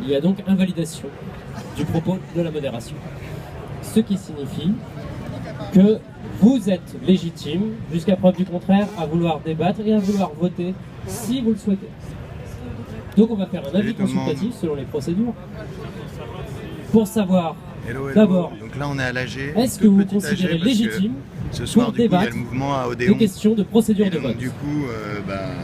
Il y a donc invalidation du propos de la modération. Ce qui signifie que vous êtes légitime, jusqu'à preuve du contraire, à vouloir débattre et à vouloir voter si vous le souhaitez. Donc on va faire un avis consultatif selon les procédures pour savoir d'abord, donc là on est à l'AG. Est-ce que vous considérez légitime ce soir, pour du coup, il y a débattre le mouvement à des Odéon. questions de procédure de donc, vote. du coup,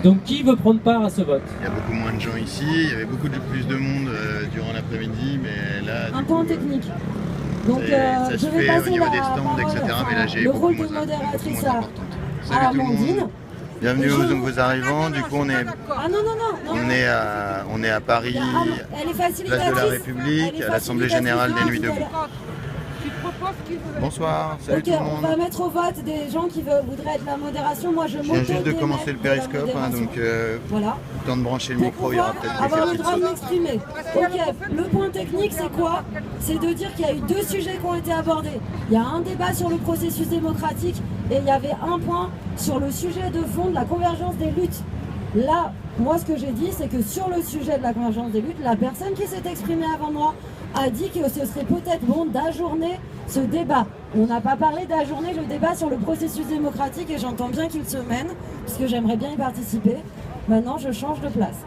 Donc qui veut prendre part à ce vote? il y a beaucoup moins de gens ici, il y avait beaucoup plus de monde durant l'après-midi, mais là... Un point technique. Donc ça je se vais fait passer au niveau la des stands, parole, etc. Mais là j'ai le beaucoup rôle moins de modératrice importante. à Salut tout le Amandine. monde. Bienvenue aux nouveaux arrivants, du coup on est, Ah non, non, non, non. on est à Paris, Elle est facilitatrice. place de la République, à l'Assemblée Générale des Nuits debout. Bonsoir, salut Ok, tout le on va monde. mettre au vote des gens qui voudraient être la modération. Moi je Je viens juste de commencer le périscope, hein, donc voilà. temps de brancher le Pour micro, il y aura pouvoir peut-être des avoir le petites droit de sautes. m'exprimer. Ok, le point technique c'est quoi? C'est de dire qu'il y a eu deux sujets qui ont été abordés. Il y a un débat sur le processus démocratique et il y avait un point sur le sujet de fond de la convergence des luttes. Là, moi ce que j'ai dit c'est que sur le sujet de la convergence des luttes, la personne qui s'est exprimée avant moi a dit que ce serait peut-être bon d'ajourner ce débat. On n'a pas parlé d'ajourner le débat sur le processus démocratique et j'entends bien qu'il se mène, puisque j'aimerais bien y participer. Maintenant, je change de place.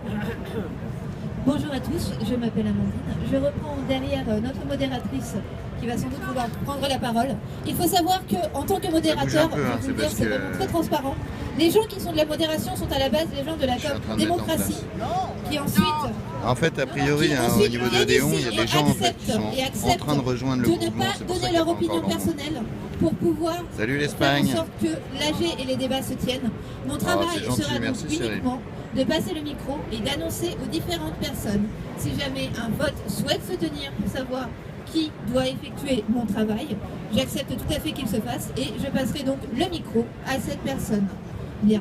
Bonjour à tous, je m'appelle Amandine. Je reprends derrière notre modératrice qui va sans doute vouloir prendre la parole. Il faut savoir qu'en tant que modérateur, peu, hein, je vais vous dire, c'est c'est parce vraiment que- très transparent. Les gens qui sont de la modération sont à la base les gens de la Je suis en COP train de mettre en démocratie, qui ensuite En fait, a priori, hein, au niveau de Odéon, il y a des gens en fait, qui sont en train de rejoindre le de ne mouvement. pas C'est pour ça donner qu'il y a leur pas opinion encore grand monde. personnelle pour pouvoir Salut faire en l'Espagne. sorte que l'AG et les débats se tiennent. Mon travail c'est gentil, sera donc merci, Cyril. uniquement de passer le micro et d'annoncer aux différentes personnes si jamais un vote souhaite se tenir pour savoir qui doit effectuer mon travail. J'accepte tout à fait qu'il se fasse et je passerai donc le micro à cette personne. Bien.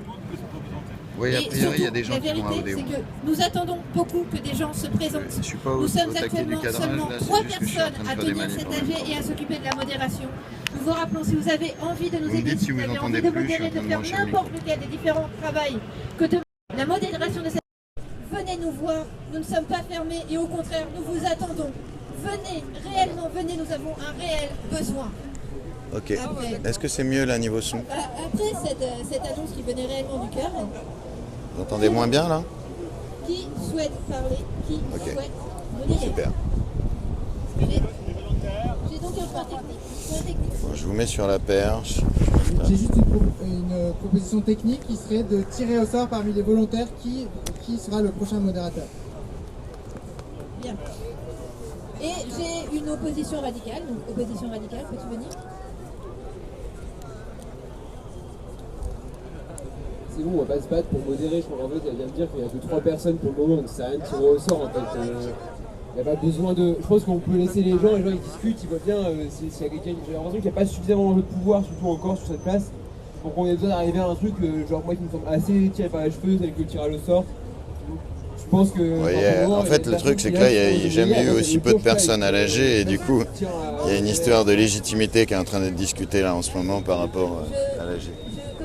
Oui, a Et priori, il y a surtout, des gens la qui vont à vérité, Odéon. c'est que nous attendons beaucoup que des gens se présentent. Je suis pas Nous au sommes taquet du actuellement cadrage, seulement là, 3 c'est juste que je suis en personnes train de à faire des tenir manifs cet en même AG temps. et à s'occuper de la modération. Nous vous rappelons, si vous avez envie de nous Vous me aider, dites si vous avez envie entendez de plus, je suis en modérer, train de de faire brancher le n'importe lequel des différents travails que de la modération de cette... Venez nous voir, nous ne sommes pas fermés et au contraire, nous vous attendons. Venez, réellement, venez, nous avons un réel besoin. Ok. Après. Est-ce que c'est mieux là niveau son? Après cette annonce qui venait réellement du cœur, Vous entendez moins bien là? qui souhaite parler, qui Ok. souhaite modérer. Super. J'ai donc un point technique. Point technique. Bon, je vous mets sur la perche. J'ai juste une proposition technique qui serait de tirer au sort parmi les volontaires qui sera le prochain modérateur. Bien. Et j'ai une opposition radicale. Donc, opposition radicale, peux-tu venir? C'est bon, on va pas se battre pour modérer. Je crois qu'en fait, elle vient de dire qu'il y a que 3 personnes pour le moment, donc ça sert à rien de tirer au sort en fait. Il n'y a pas besoin de. Je pense qu'on peut laisser les gens ils discutent, ils voient bien s'il y a quelqu'un. J'ai l'impression qu'il n'y a pas suffisamment de pouvoir, surtout encore sur cette place, pour qu'on ait besoin d'arriver à un truc, genre moi qui me semble assez tiré par les cheveux, tel que le tirage au sort. Je pense que. En fait, le truc, c'est que là, il n'y a jamais eu aussi peu de personnes à l'AG et du coup, il y a une histoire de légitimité qui est en train d'être discutée là en ce moment par rapport à l'AG.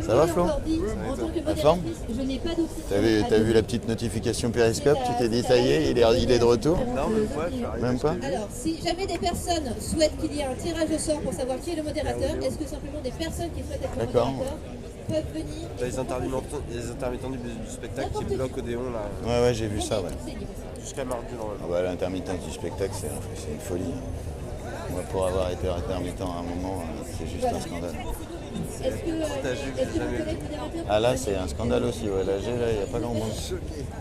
Ça va, Flo? En tant que La forme? modératrice, je n'ai pas d'opinion. T'as vu la petite notification Périscope? Tu t'es dit, ça y est, il est de retour? Même pas? Alors, si jamais des personnes souhaitent qu'il y ait un tirage au sort pour savoir qui est le modérateur, est-ce que simplement des personnes qui souhaitent être le D'accord. modérateur peuvent venir? Les intermittents du spectacle qui bloquent Odéon là, Ouais, j'ai vu ça, ouais. jusqu'à mardi normalement. Ah bah, l'intermittence du spectacle, c'est une folie. Moi, pour avoir été intermittent à un moment, c'est juste un scandale. Est-ce que vos collègues modérateurs... Ah là, c'est un scandale aussi, ouais. L'AG, là, il n'y a pas grand monde.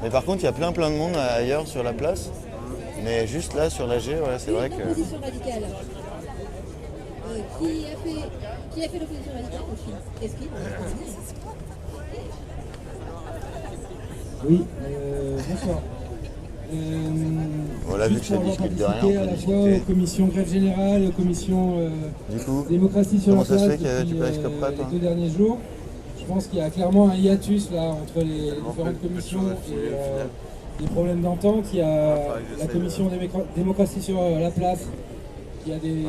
Mais par contre, il y a plein de monde ailleurs sur la place. Mais juste là, sur l'AG, ouais, c'est vrai que... Une opposition radicale. Qui a fait l'opposition radicale au Chine? Est-ce qu'il Oui, bonsoir. Voilà, vu que ça discute de rien, on peut à la fois discuter. aux commissions grève générale, aux commissions Du coup, démocratie sur comment la ça se place fait que tu depuis, périscopes pas, toi? les 2 derniers jours. Je pense qu'il y a clairement un hiatus là entre les différentes commissions et des problèmes d'entente. Il y a la commission démocratie sur la place qui a des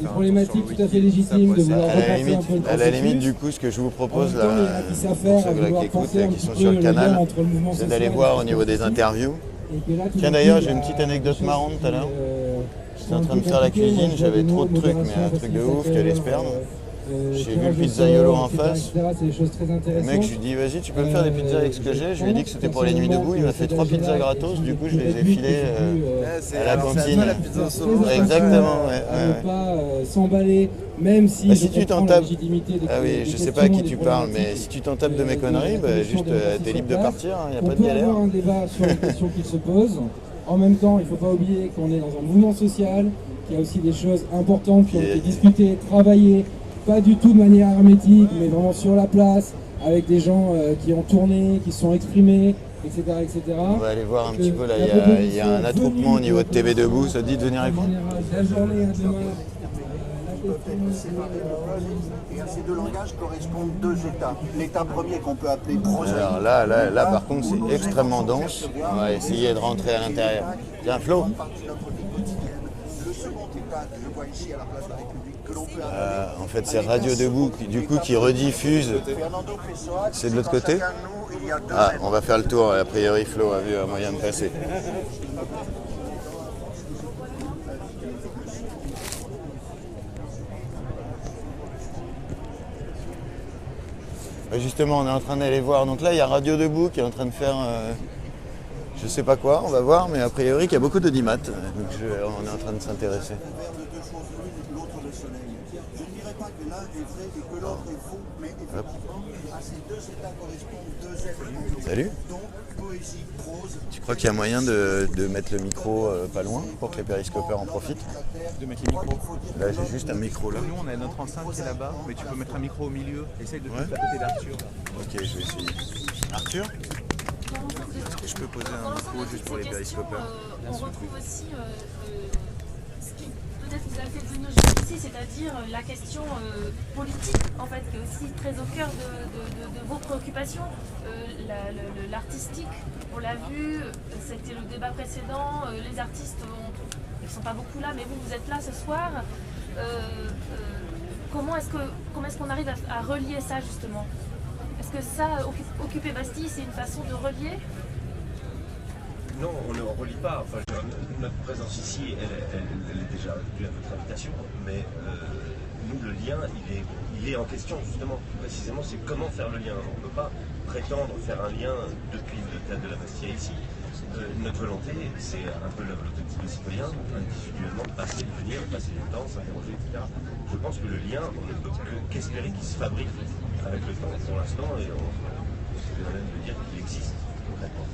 problématiques tout à fait légitimes de vouloir repasser un peu le à la limite, processus. du coup, ce que je vous En propose, même temps, il y en là, a qui savent pour faire, à ceux là vouloir qui écoutent, penser un qui petit sont peu sur le le lien canal, entre le mouvement c'est social d'aller et voir le au niveau des politique. interviews. Et que là, tout Tiens, d'un d'ailleurs, coup, j'ai une bah, petite anecdote les choses marrante tout à l'heure. qui, J'étais en sont train un de peu faire la compliquées. cuisine, Moi, je vois j'avais des trop mots de trucs, mais modération, un truc de ouf qui allait se perdre. J'ai vu tirage de Pizza YOLO sort, en etc., face. etc., c'est des choses très Le intéressantes. mec, je lui dis, vas-y, tu peux me faire des pizzas avec ce que j'ai. Je lui ai dit que c'était pour les nuits debout. Il m'a fait 3 pizzas gratos. Du coup, je les ai filées à la cantine. la pizza au saumon. Exactement, ouais. À ne pas s'emballer, même si Bah, je si tu comprends t'en la tapes, légitimité des ah oui, je des sais pas à qui questions, tu des parles, mais problématiques. si tu t'en tapes de mes conneries, bah, juste t'es libre de partir, il n'y a On pas de peut galère. avoir un débat sur les questions qui se posent. En même temps, il ne faut pas oublier qu'on est dans un mouvement social, qu'il y a aussi des choses importantes qui ont été discutées, travaillées, pas du tout de manière hermétique, mais vraiment sur la place, avec des gens qui ont tourné, qui se sont exprimés, etc. etc. On va aller voir un petit peu là, La il y a un attroupement au niveau de TV Debout, ça te dit de venir répondre? La journée à demain. Et à ces deux langages correspondent deux états. L'état premier qu'on peut appeler prosaïque. Alors là par contre c'est extrêmement dense, on va essayer de rentrer à l'intérieur. Tiens Flo, Le second état que je vois ici à la place de la République, que l'on peut appeler... en fait c'est Radio Debout du coup qui rediffuse, Fernando Pessoa, c'est de l'autre côté. chacun de nous, il y a deux Ah, êtres. on va faire le tour, a priori Flo a vu un moyen de passer. Justement, on est en train d'aller voir. Donc là, il y a Radio Debout qui est en train de faire je sais pas quoi, on va voir, mais a priori, il y a beaucoup d'audimat. Donc on est en train de s'intéresser. L'univers de deux choses l'une, l'autre le soleil. Je ne dirais pas que l'un est vrai et que l'autre est faux, mais effectivement, à ces deux états correspondent deux êtres. Salut. Donc, poésie, prose... Tu crois qu'il y a moyen de mettre le micro pas loin pour que les périscopeurs en profitent? De mettre les micros. Là, j'ai juste un micro là. Nous, on a notre enceinte qui est là-bas, mais tu peux mettre un micro au milieu. Essaye de te Ouais. mettre à côté d'Arthur. Ok, je vais essayer. Arthur, est-ce que je peux poser un micro juste pour les périscopeurs? On retrouve aussi ce qui peut-être vous a fait venir jusqu'ici, c'est-à-dire la question politique, en fait, qui est aussi très au cœur de vos préoccupations. L'artistique, on l'a vu, c'était le débat précédent, les artistes, ils ne sont pas beaucoup là, mais vous êtes là ce soir. Comment est-ce qu'on arrive à relier ça, justement? Est-ce que ça, occuper Bastille, c'est une façon de relier? Non, on ne relie pas. Enfin, notre présence ici, elle est déjà due à votre invitation, mais nous, le lien, il est en question, justement. Précisément, c'est comment faire le lien. On ne peut pas prétendre faire un lien depuis le théâtre de la Bastille ici. Notre volonté, c'est un peu l'objectif des citoyens, individuellement, de passer, de venir, passer du temps, s'interroger, etc. Je pense que le lien, on ne peut qu'espérer qu'il se fabrique avec le temps. Pour l'instant, et on peut même de dire qu'il existe concrètement.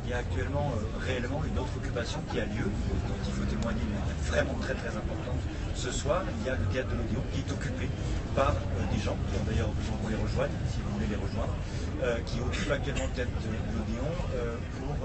Il y a actuellement réellement une autre occupation qui a lieu, dont il faut témoigner, vraiment très très importante. Ce soir, il y a le théâtre de l'Odéon qui est occupé par des gens qui ont d'ailleurs besoin qu'on les rejoigne, si vous voulez les rejoindre, qui occupent actuellement le théâtre de l'Odéon pour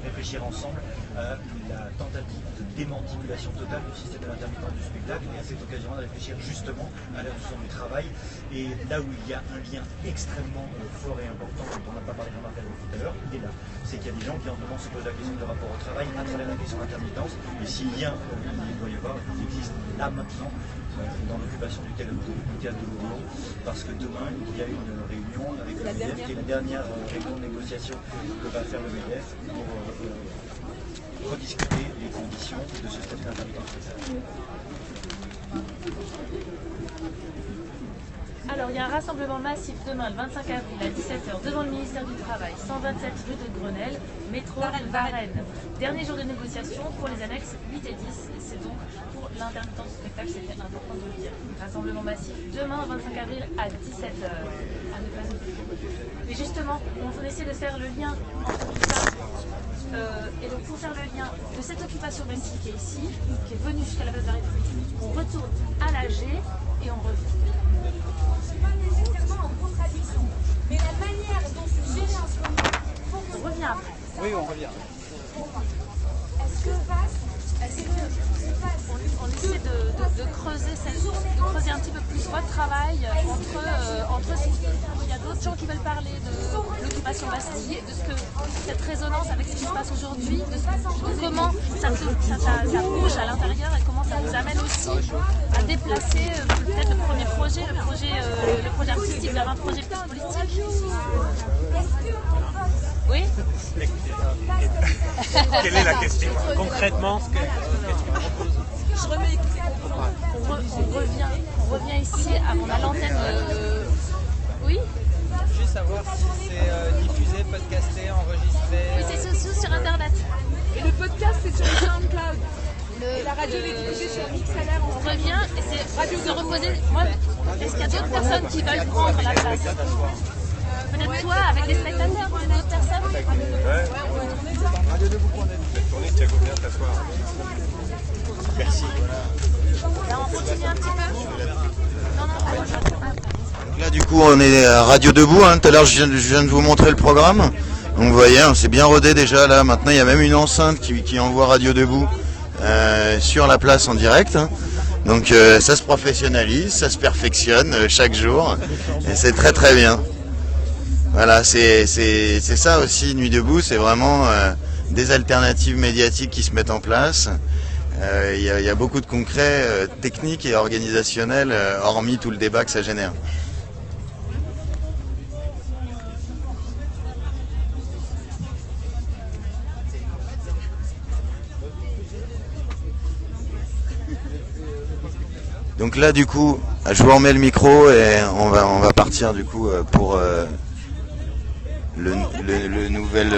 réfléchir ensemble à la tentative de démantipulation totale du système de l'intermittence du spectacle et à cette occasion de réfléchir justement à la notion du travail. Et là où il y a un lien extrêmement fort et important, dont on n'a pas parlé Jean-Marc tout à l'heure, il est là. C'est qu'il y a des gens qui en ce moment se posent la question de rapport au travail à travers la question d'intermittence. Et si lien il doit y avoir, il existe là maintenant dans l'occupation du théâtre de l'Odéon, parce que demain il y a une réunion avec le MEDEF, qui est la dernière réunion de négociation que va faire le MEDEF pour rediscuter les conditions de ce statut d'intermittent spectacle. Alors, il y a un rassemblement massif demain, le 25 avril, à 17h, devant le ministère du Travail, 127 rue de Grenelle, métro de Varennes. Dernier jour de négociation pour les annexes 8 et 10. C'est donc pour l'intermittence du spectacle, c'était important de le dire. Rassemblement massif demain, 25 avril, à 17h. À ne pas oublier. Mais justement, on essaie de faire le lien entre tout ça. Et donc, pour faire le lien de cette occupation Bastille qui est ici, qui est venue jusqu'à la place de la République, on retourne à l'AG et on revient. C'est pas nécessairement en contradiction, mais la manière dont c'est géré en ce moment, on revient après. Oui, on revient. Est-ce que on essaie de creuser creuser un petit peu plus votre travail entre il y a d'autres gens qui veulent parler de l'occupation Bastille, de cette résonance avec ce qui se passe aujourd'hui, de comment ça bouge à l'intérieur et comment ça nous amène aussi à déplacer peut-être le premier projet, le projet artistique vers un projet plus politique. Oui. Quelle est la question? Concrètement, qu'est-ce qu'on propose? On revient ici, on a l'antenne. Oui. Juste savoir si c'est diffusé, podcasté, enregistré. Oui, c'est sur internet. Et le podcast, c'est sur le SoundCloud. Et la radio est diffusée sur Mixlr. On revient et c'est radio de reposer. Moi, est-ce qu'il y a d'autres personnes qui veulent prendre la place? Peut-être toi, avec les spectateurs, peut-être d'autres personnes? Ouais. Radio Debout.net. Cette tournée, Thiago, viens t'asseoir. Merci. Là, on continue un petit peu. Non, Là, du coup, on est à Radio Debout. Tout à l'heure, je viens de vous montrer le programme. Donc, vous voyez, c'est bien rodé déjà. Là, maintenant, il y a même une enceinte qui envoie Radio Debout sur la place en direct. Donc, ça se professionnalise, ça se perfectionne chaque jour. Et c'est très, très bien. Voilà, c'est ça aussi, Nuit Debout. C'est vraiment des alternatives médiatiques qui se mettent en place. Il y a beaucoup de concret, techniques et organisationnels, hormis tout le débat que ça génère. Donc là, du coup, je vous remets le micro et on va partir du coup pour le nouvel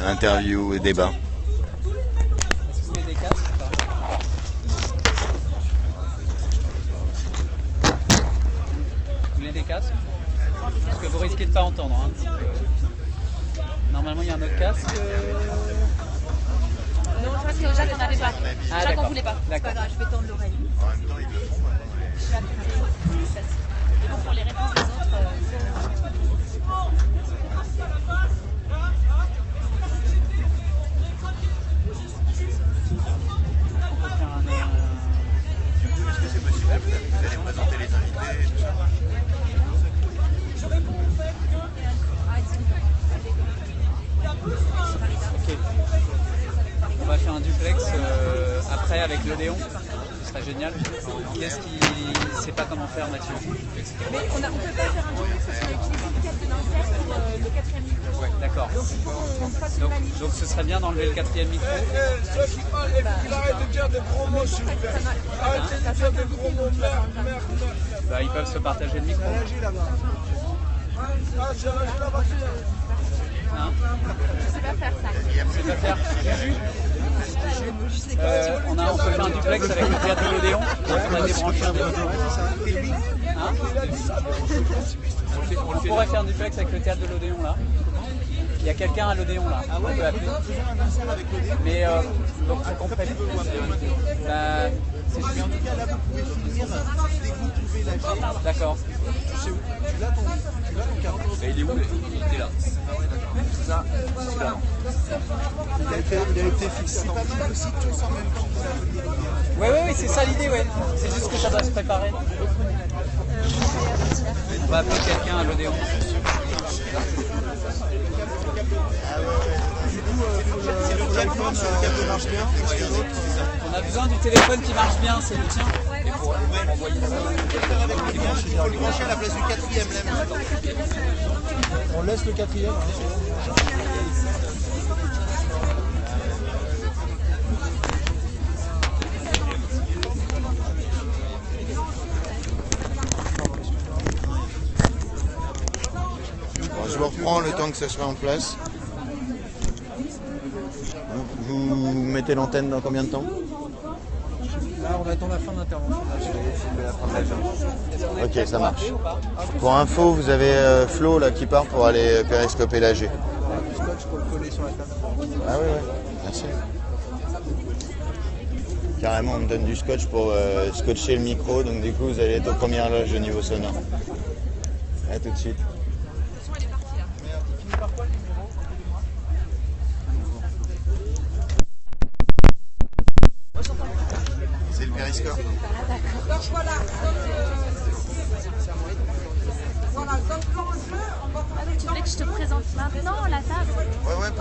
interview et débat. Vous voulez des casques? Parce que vous risquez de ne pas entendre. Hein. Normalement, il y a un autre casque. Non, je pense que Jacques n'en avait pas. Ah, Jacques n'en voulait pas. D'accord. Je vais tendre l'oreille. Et bon, pour les réponses des autres. Est-ce que c'est possible? Vous allez présenter les invités et tout ça? Ok. On va faire un duplex après avec l'Odéon. Ce serait génial. Qu'est-ce qui sait pas comment faire, Mathieu? Mais on ne peut pas faire un duplex parce qu'on a utilisé le câble de l'antenne pour le quatrième micro. Ouais, d'accord. Donc il faut qu'on fasse une manip. Donc ce serait bien d'enlever le quatrième micro. Ceux qui parlent, arrêtez de dire des gros mots, s'il vous plaît. Arrêtez de dire des gros mots, merde. Bah, ils peuvent se partager le micro. Hein? Je sais pas faire ça. Je sais pas faire. On peut faire un duplex avec le théâtre de l'Odéon. On a débranché un hein? On pourrait faire un duplex avec le théâtre de l'Odéon là. Il y a quelqu'un à l'Odéon là. On peut appeler. Mais donc faut qu'on prenne. C'est juste. En tout cas là vous pouvez finir dès que vous trouvez la G. D'accord. C'est où? Tu l'as ton carton? Il est où? Il était là. C'est ça. C'est là. Il a été fixé. C'est pas mal aussi tous en même temps. Oui, c'est ça l'idée, ouais. C'est juste que ça doit se préparer. On va appeler quelqu'un à l'Odéon. On a besoin du téléphone qui marche bien, c'est le tien. Et pour envoyer ça. Il faut le brancher à la place du quatrième. On laisse le quatrième. Je vous reprends le temps que ça soit en place. Vous mettez l'antenne dans combien de temps? Là, on attend la fin de l'intervention. Ok, ça marche. Pour info, vous avez Flo là, qui part pour aller périscoper l'AG. Du scotch pour le coller sur la table. Ah oui, merci. Carrément, on me donne du scotch pour scotcher le micro, donc du coup, vous allez être aux premières loges au niveau sonore. A tout de suite. C'est le périscope. Donc voilà, donc l'enjeu, on va parler. Tu voulais que je te présente maintenant la table? Ouais,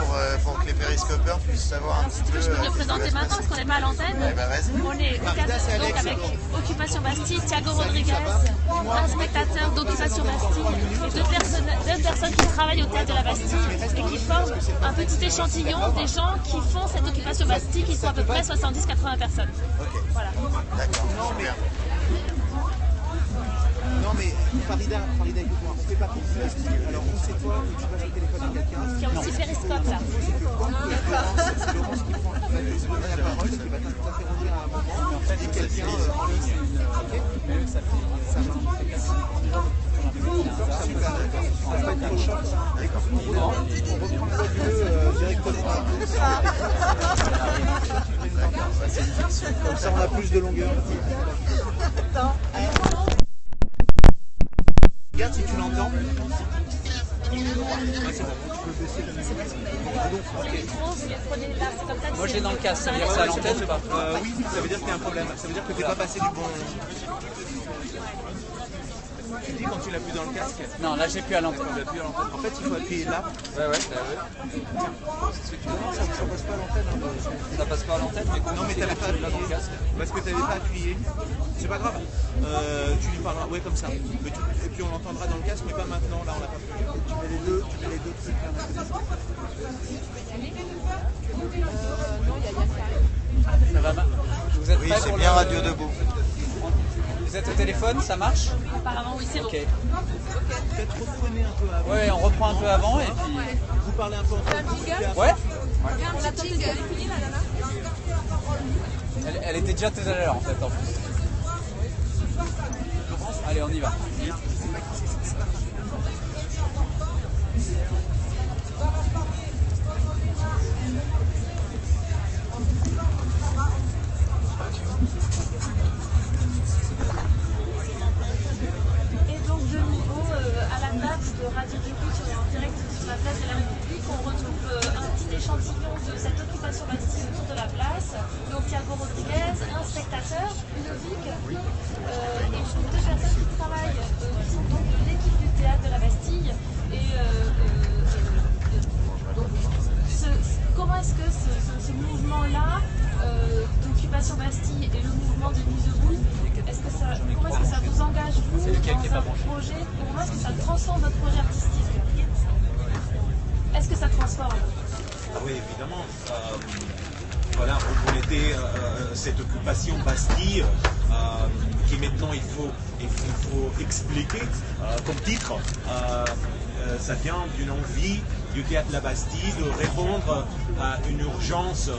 pour que les périscopeurs puissent savoir un petit peu. Je peux te présenter maintenant parce qu'on n'est pas à l'antenne. Eh ben, vas-y. On est au cadre donc avec Occupation Bastille, Thiago Rodriguez, un spectateur d'Occupation Bastille et deux personnes qui travaillent au théâtre de la Bastille et qui forment un petit échantillon des gens qui font cette Occupation Bastille, qui sont à peu près 70-80 personnes. Ok. Voilà. D'accord. Non mais Farida, écoute-moi, on fait pas pour ça. Alors on sait toi que tu passes au téléphone à quelqu'un. Il y a aussi Periscope là. C'est Laurence qui prend la parole, qui va t'interrompre à un moment. En fait, quelqu'un en ligne. Ok. Ça marche. On reprend l'audio directement. Comme ça on a plus de longueur. Regarde si tu l'entends. Ouais, c'est bon, tu peux baisser le micro. Moi je l'ai dans le casque, ça veut dire que c'est à l'antenne ou pas? Oui, ça veut dire qu'il y a un problème. Ça veut dire que tu n'es pas passé du bon. Tu dis quand tu l'as plus dans le casque? Non, là j'ai plus à l'antenne. En fait, il faut appuyer là. Ouais. Non, ça passe pas à l'antenne. Ça passe pas à l'antenne, mais non, mais tu n'avais pas appuyé dans le casque. Parce que tu n'avais pas appuyé. C'est pas grave. Tu lui parleras, ouais, comme ça. Et puis on l'entendra dans le casque, mais pas maintenant. Là, on l'a pas fait. Tu mets les deux trucs l'un à côté. Non, il y a Yann qui arrive. Ça va. Vous êtes Oui, prêts c'est pour bien le... Radio Debout. Vous êtes au téléphone, ça marche? Apparemment oui, c'est bon. Ok. Peut-être reprenez un peu avant. Ouais, on reprend un peu avant et puis... Vous parlez un peu en Ouais. La tante, elle est finie, la nana? Elle était déjà tout à l'heure en fait en plus. Allez, on y va. Et donc de nouveau à la table de Radio Debout en direct sur la place de la République, on retrouve un petit échantillon de cette Occupation Bastille autour de la place. Donc Thiago Rodriguez, un spectateur, Ludovic, et deux personnes qui travaillent, qui sont donc de l'équipe du théâtre de la Bastille. Et donc, comment est-ce que ce mouvement-là d'Occupation Bastille et le mouvement de Nuit debout, comment est-ce que ça vous engage vous dans un projet? Comment est-ce que ça transforme votre projet artistique? Est-ce que ça transforme? Ah oui, évidemment. Voilà, on était cette occupation Bastille qui maintenant il faut expliquer comme titre. Ça vient d'une envie du théâtre de la Bastille de répondre à une urgence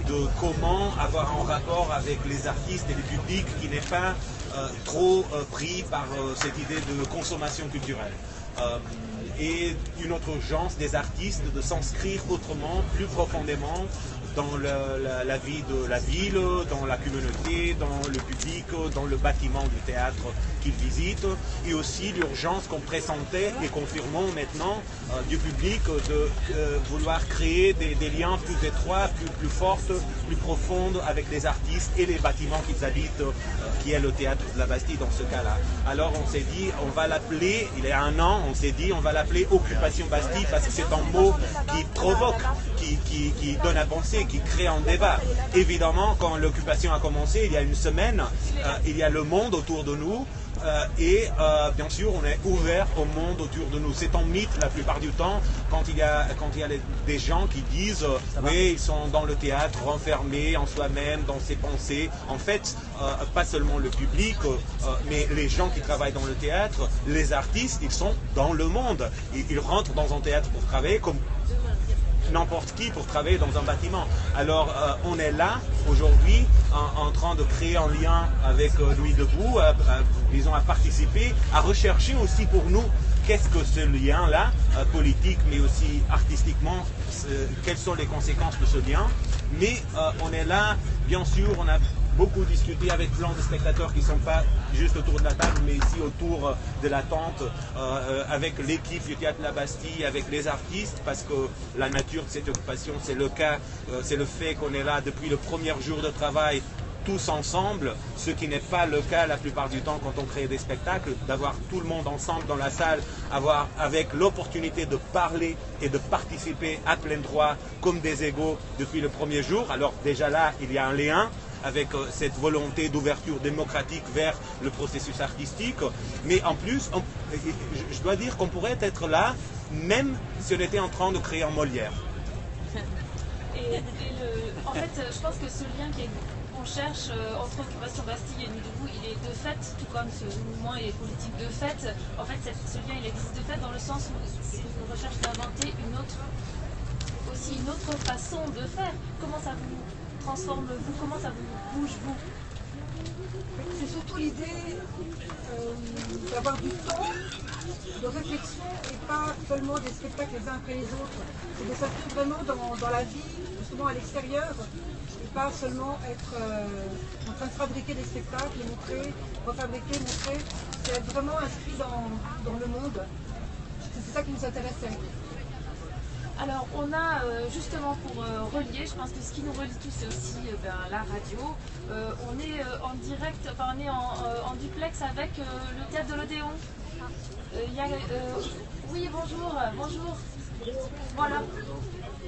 de comment avoir un rapport avec les artistes et le public qui n'est pas trop pris par cette idée de consommation culturelle. Et une autre urgence des artistes de s'inscrire autrement, plus profondément dans la vie de la ville, dans la communauté, dans le public, dans le bâtiment du théâtre qu'ils visitent, et aussi l'urgence qu'on pressentait et confirmons maintenant du public de vouloir créer des liens plus étroits, plus forts, plus profonds avec les artistes et les bâtiments qu'ils habitent, qui est le théâtre de la Bastille dans ce cas-là. Alors on s'est dit, on va l'appeler, il y a un an, on s'est dit, on va l'appeler Occupation Bastille parce que c'est un mot qui provoque, qui donne à penser, qui crée un débat. Évidemment, quand l'occupation a commencé, il y a une semaine, il y a le monde autour de nous, et bien sûr on est ouvert au monde autour de nous. C'est un mythe la plupart du temps quand il y a des gens qui disent oui, ils sont dans le théâtre renfermés en soi-même, dans ses pensées. En fait, pas seulement le public, mais les gens qui travaillent dans le théâtre, les artistes, ils sont dans le monde. Ils rentrent dans un théâtre pour travailler comme n'importe qui pour travailler dans un bâtiment. Alors on est là aujourd'hui en train de créer un lien avec Nuit debout, disons à participer, à rechercher aussi pour nous qu'est-ce que ce lien-là, politique mais aussi artistiquement, quelles sont les conséquences de ce lien. Mais on est là, bien sûr, on a beaucoup discuté avec plein de spectateurs qui ne sont pas juste autour de la table, mais ici autour de la tente, avec l'équipe du Théâtre de la Bastille, avec les artistes, parce que la nature de cette occupation, c'est le cas, c'est le fait qu'on est là depuis le premier jour de travail tous ensemble, ce qui n'est pas le cas la plupart du temps quand on crée des spectacles, d'avoir tout le monde ensemble dans la salle, avec l'opportunité de parler et de participer à plein droit comme des égaux depuis le premier jour. Alors déjà là, il y a un lien avec cette volonté d'ouverture démocratique vers le processus artistique. Mais en plus, je dois dire qu'on pourrait être là, même si on était en train de créer un Molière. En fait, je pense que ce lien qu'on cherche entre Occupation Bastille et Nuit debout, il est de fait, tout comme ce mouvement est politique de fait. En fait, ce lien, il existe de fait dans le sens où on recherche d'inventer une autre façon de faire. Comment ça vous transforme, vous? Comment ça vous bouge, vous? C'est surtout l'idée d'avoir du temps de réflexion et pas seulement des spectacles les uns après les autres. C'est de s'inscrire vraiment dans la vie, justement à l'extérieur, et pas seulement être en train de fabriquer des spectacles, les montrer, refabriquer, montrer. C'est être vraiment inscrit dans le monde. C'est ça qui nous intéressait. Alors on a justement pour relier, je pense que ce qui nous relie tous c'est aussi la radio. On est en direct, enfin on est en duplex avec le théâtre de l'Odéon. Oui, bonjour. Voilà.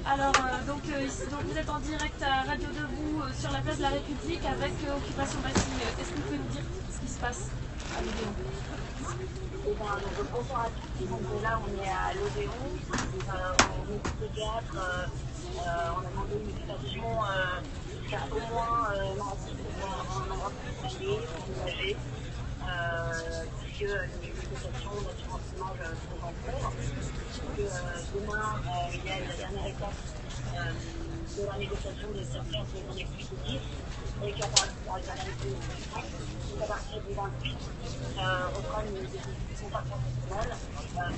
Alors donc vous êtes en direct à Radio Debout sur la place de la République avec Occupation Bastille. Est-ce que vous pouvez nous dire ce qui se passe à l'Odéon? Bonsoir à tous. Donc là, on est à l'Odéon. On est au théâtre. On a demandé une invitation car au moins un endroit pour travailler, pour ménager. Puisque les négociations, naturellement, se sont en cours. Demain, il y a la dernière étape de la négociation des secteurs de journée exécutive et qui apparaît pour la dernière étape. À partir du 28, on fera une discussion internationale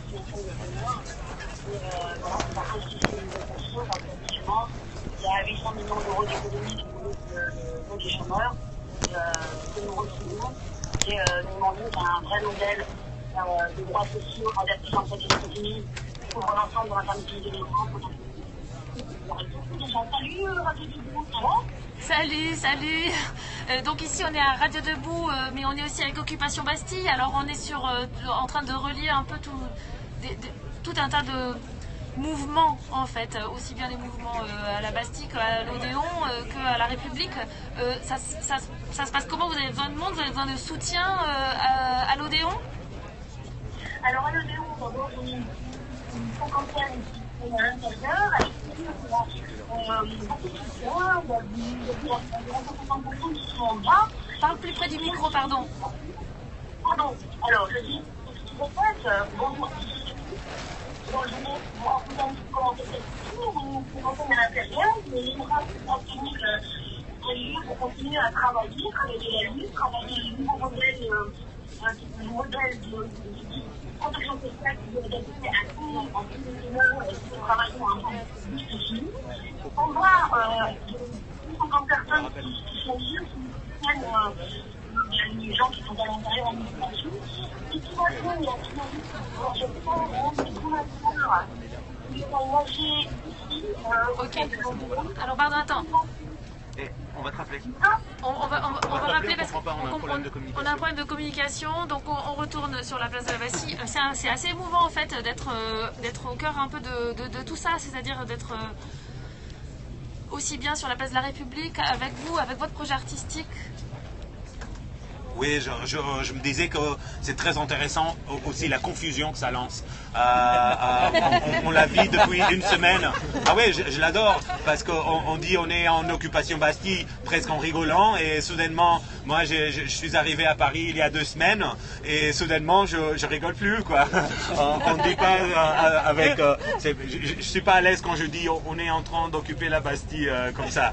qui est en train de venir. On va instituer une négociation dans le conditionnement. Il y a 800 millions d'euros d'économie du niveau des chômeurs que nous recevons. Et nous demandons un vrai modèle de droits sociaux adaptés en fait aux États-Unis pour l'ensemble de la famille de l'Europe. Salut Radio Debout, ça va? Salut. Donc ici on est à Radio Debout, mais on est aussi avec Occupation Bastille. Alors on est en train de relier un peu tout un tas de mouvements en fait, aussi bien des mouvements à la Bastille qu'à l'Odéon, qu'à la République. Ça se passe comment? Vous avez besoin de monde? Vous avez besoin de soutien à l'Odéon? Alors à l'Odéon, d'abord on est une cinquantaine à l'intérieur, avec beaucoup de soutien, il y a 150% qui sont en bas. Parle plus près du micro, pardon. Pardon, alors je dis, ce qui se passe, bonjour. Donc je vais vous raconter un petit peu comment c'est fait, vous présenter à l'intérieur, mais j'aimerais obtenir un lieu pour continuer à travailler la lutte, travailler le nouveau modèle de protection sociale qui doit être à tout en plus de travailler en discussion. On voit 50 personnes qui sont ici, qui soutiennent les gens qui sont à l'intérieur de l'administration. Et qui va faire la finalité. Alors je pense que c'est pour l'instant, ils sont lâchés ici. Ok. Alors pardon, attends. On va te rappeler. On va rappeler parce qu'on a un problème de communication. On a un problème de communication, donc on retourne sur la place de la Bastille. C'est assez émouvant en fait d'être au cœur un peu de tout ça, c'est-à-dire d'être aussi bien sur la place de la République avec vous, avec votre projet artistique. Oui, je me disais que c'est très intéressant aussi la confusion que ça lance. On la vit depuis une semaine. Ah oui, je l'adore parce qu'on dit on est en occupation Bastille presque en rigolant et soudainement, moi je suis arrivé à Paris il y a 2 semaines et soudainement je rigole plus quoi. On ne dit pas avec. Je suis pas à l'aise quand je dis on est en train d'occuper la Bastille comme ça.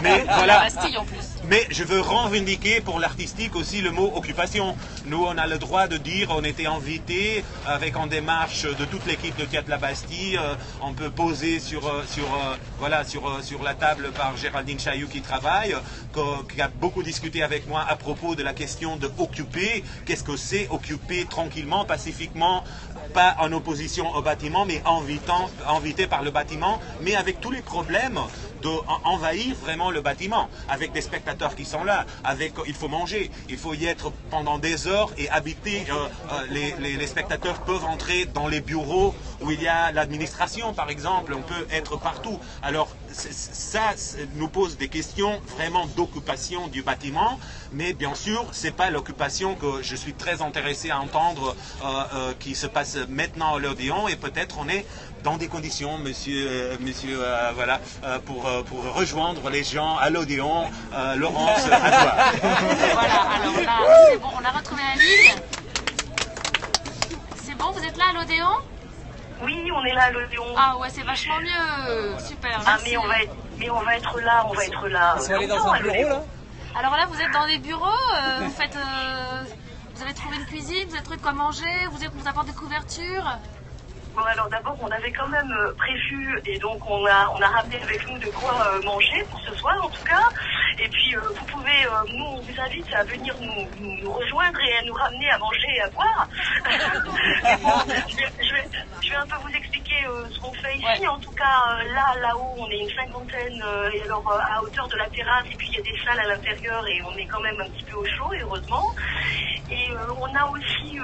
Mais voilà. La Bastille en plus. Mais je veux revendiquer pour l'artistique aussi aussi le mot occupation. Nous, on a le droit de dire, on était invités avec en démarche de toute l'équipe de Théâtre la Bastille. On peut poser sur la table par Géraldine Chailloux qui travaille, qui a beaucoup discuté avec moi à propos de la question de occuper. Qu'est-ce que c'est occuper tranquillement, pacifiquement, pas en opposition au bâtiment, mais invité par le bâtiment, mais avec tous les problèmes d'envahir vraiment le bâtiment, avec des spectateurs qui sont là, il faut manger, il faut y être pendant des heures et habiter. Les spectateurs peuvent entrer dans les bureaux où il y a l'administration, par exemple, on peut être partout. Alors ça nous pose des questions vraiment d'occupation du bâtiment, mais bien sûr, c'est pas l'occupation que je suis très intéressé à entendre qui se passe maintenant à l'Odéon, et peut-être on est dans des conditions, pour rejoindre les gens à l'Odéon. Laurence, à toi. Voilà, alors là, c'est bon, on a retrouvé la ligne. C'est bon, vous êtes là à l'Odéon? Oui, on est là à l'Odéon. Ah ouais, c'est vachement mieux. Super, merci. Ah, mais on va être là, on va être là. Ils sont allés dans un bureau, là? Alors là, vous êtes dans des bureaux, vous avez trouvé une cuisine, vous avez trouvé de quoi manger, vous apportez des couvertures? Bon, alors d'abord, on avait quand même prévu, et donc on a ramené avec nous de quoi manger pour ce soir en tout cas. Et puis vous pouvez, nous on vous invite à venir nous rejoindre et à nous ramener à manger et à boire. Bon, je vais un peu vous expliquer ce qu'on fait ici. Ouais. En tout cas, là-haut, on est une cinquantaine, et alors à hauteur de la terrasse, et puis il y a des salles à l'intérieur, et on est quand même un petit peu au chaud, heureusement. Et on a aussi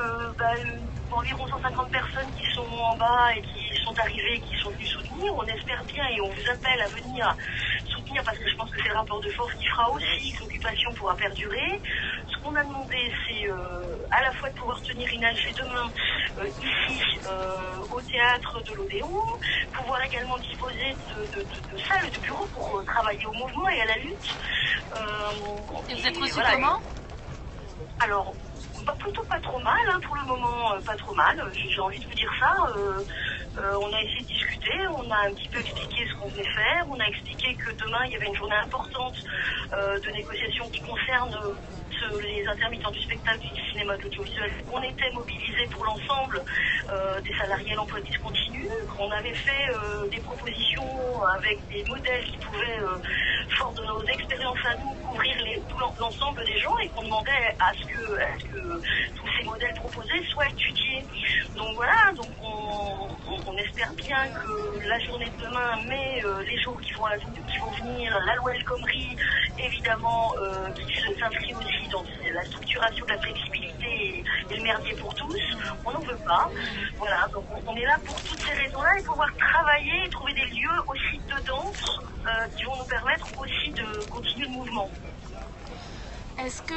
environ 150 personnes qui sont en bas et qui sont arrivées, qui sont venues soutenir. On espère bien et on vous appelle à venir soutenir parce que je pense que c'est le rapport de force qui fera aussi que l'occupation pourra perdurer. Ce qu'on a demandé, c'est à la fois de pouvoir tenir une AG demain ici au théâtre de l'Odéon, pouvoir également disposer de salles, de bureaux pour travailler au mouvement et à la lutte. Et vous êtes reçus comment? Alors, plutôt pas trop mal, hein, pour le moment, pas trop mal. J'ai envie de vous dire ça. On a essayé de discuter, on a un petit peu expliqué ce qu'on venait faire, on a expliqué que demain il y avait une journée importante de négociations qui concerne les intermittents du spectacle, du cinéma, de l'audiovisuel. On était mobilisés pour l'ensemble des salariés à l'emploi discontinu. On avait fait des propositions avec des modèles qui pouvaient, fort de nos expériences à nous, couvrir l'ensemble des gens et qu'on demandait à ce que tous ces modèles proposés soient étudiés. Donc voilà, donc on espère bien que la journée de demain, mais les jours qui vont venir, la loi El Khomri, évidemment, qui s'inscrit aussi dans la structuration de la flexibilité et le merdier pour tous, on n'en veut pas. Voilà, donc on est là pour toutes ces raisons-là et pouvoir travailler et trouver des lieux aussi de danse qui vont nous permettre aussi de continuer le mouvement. Est-ce que,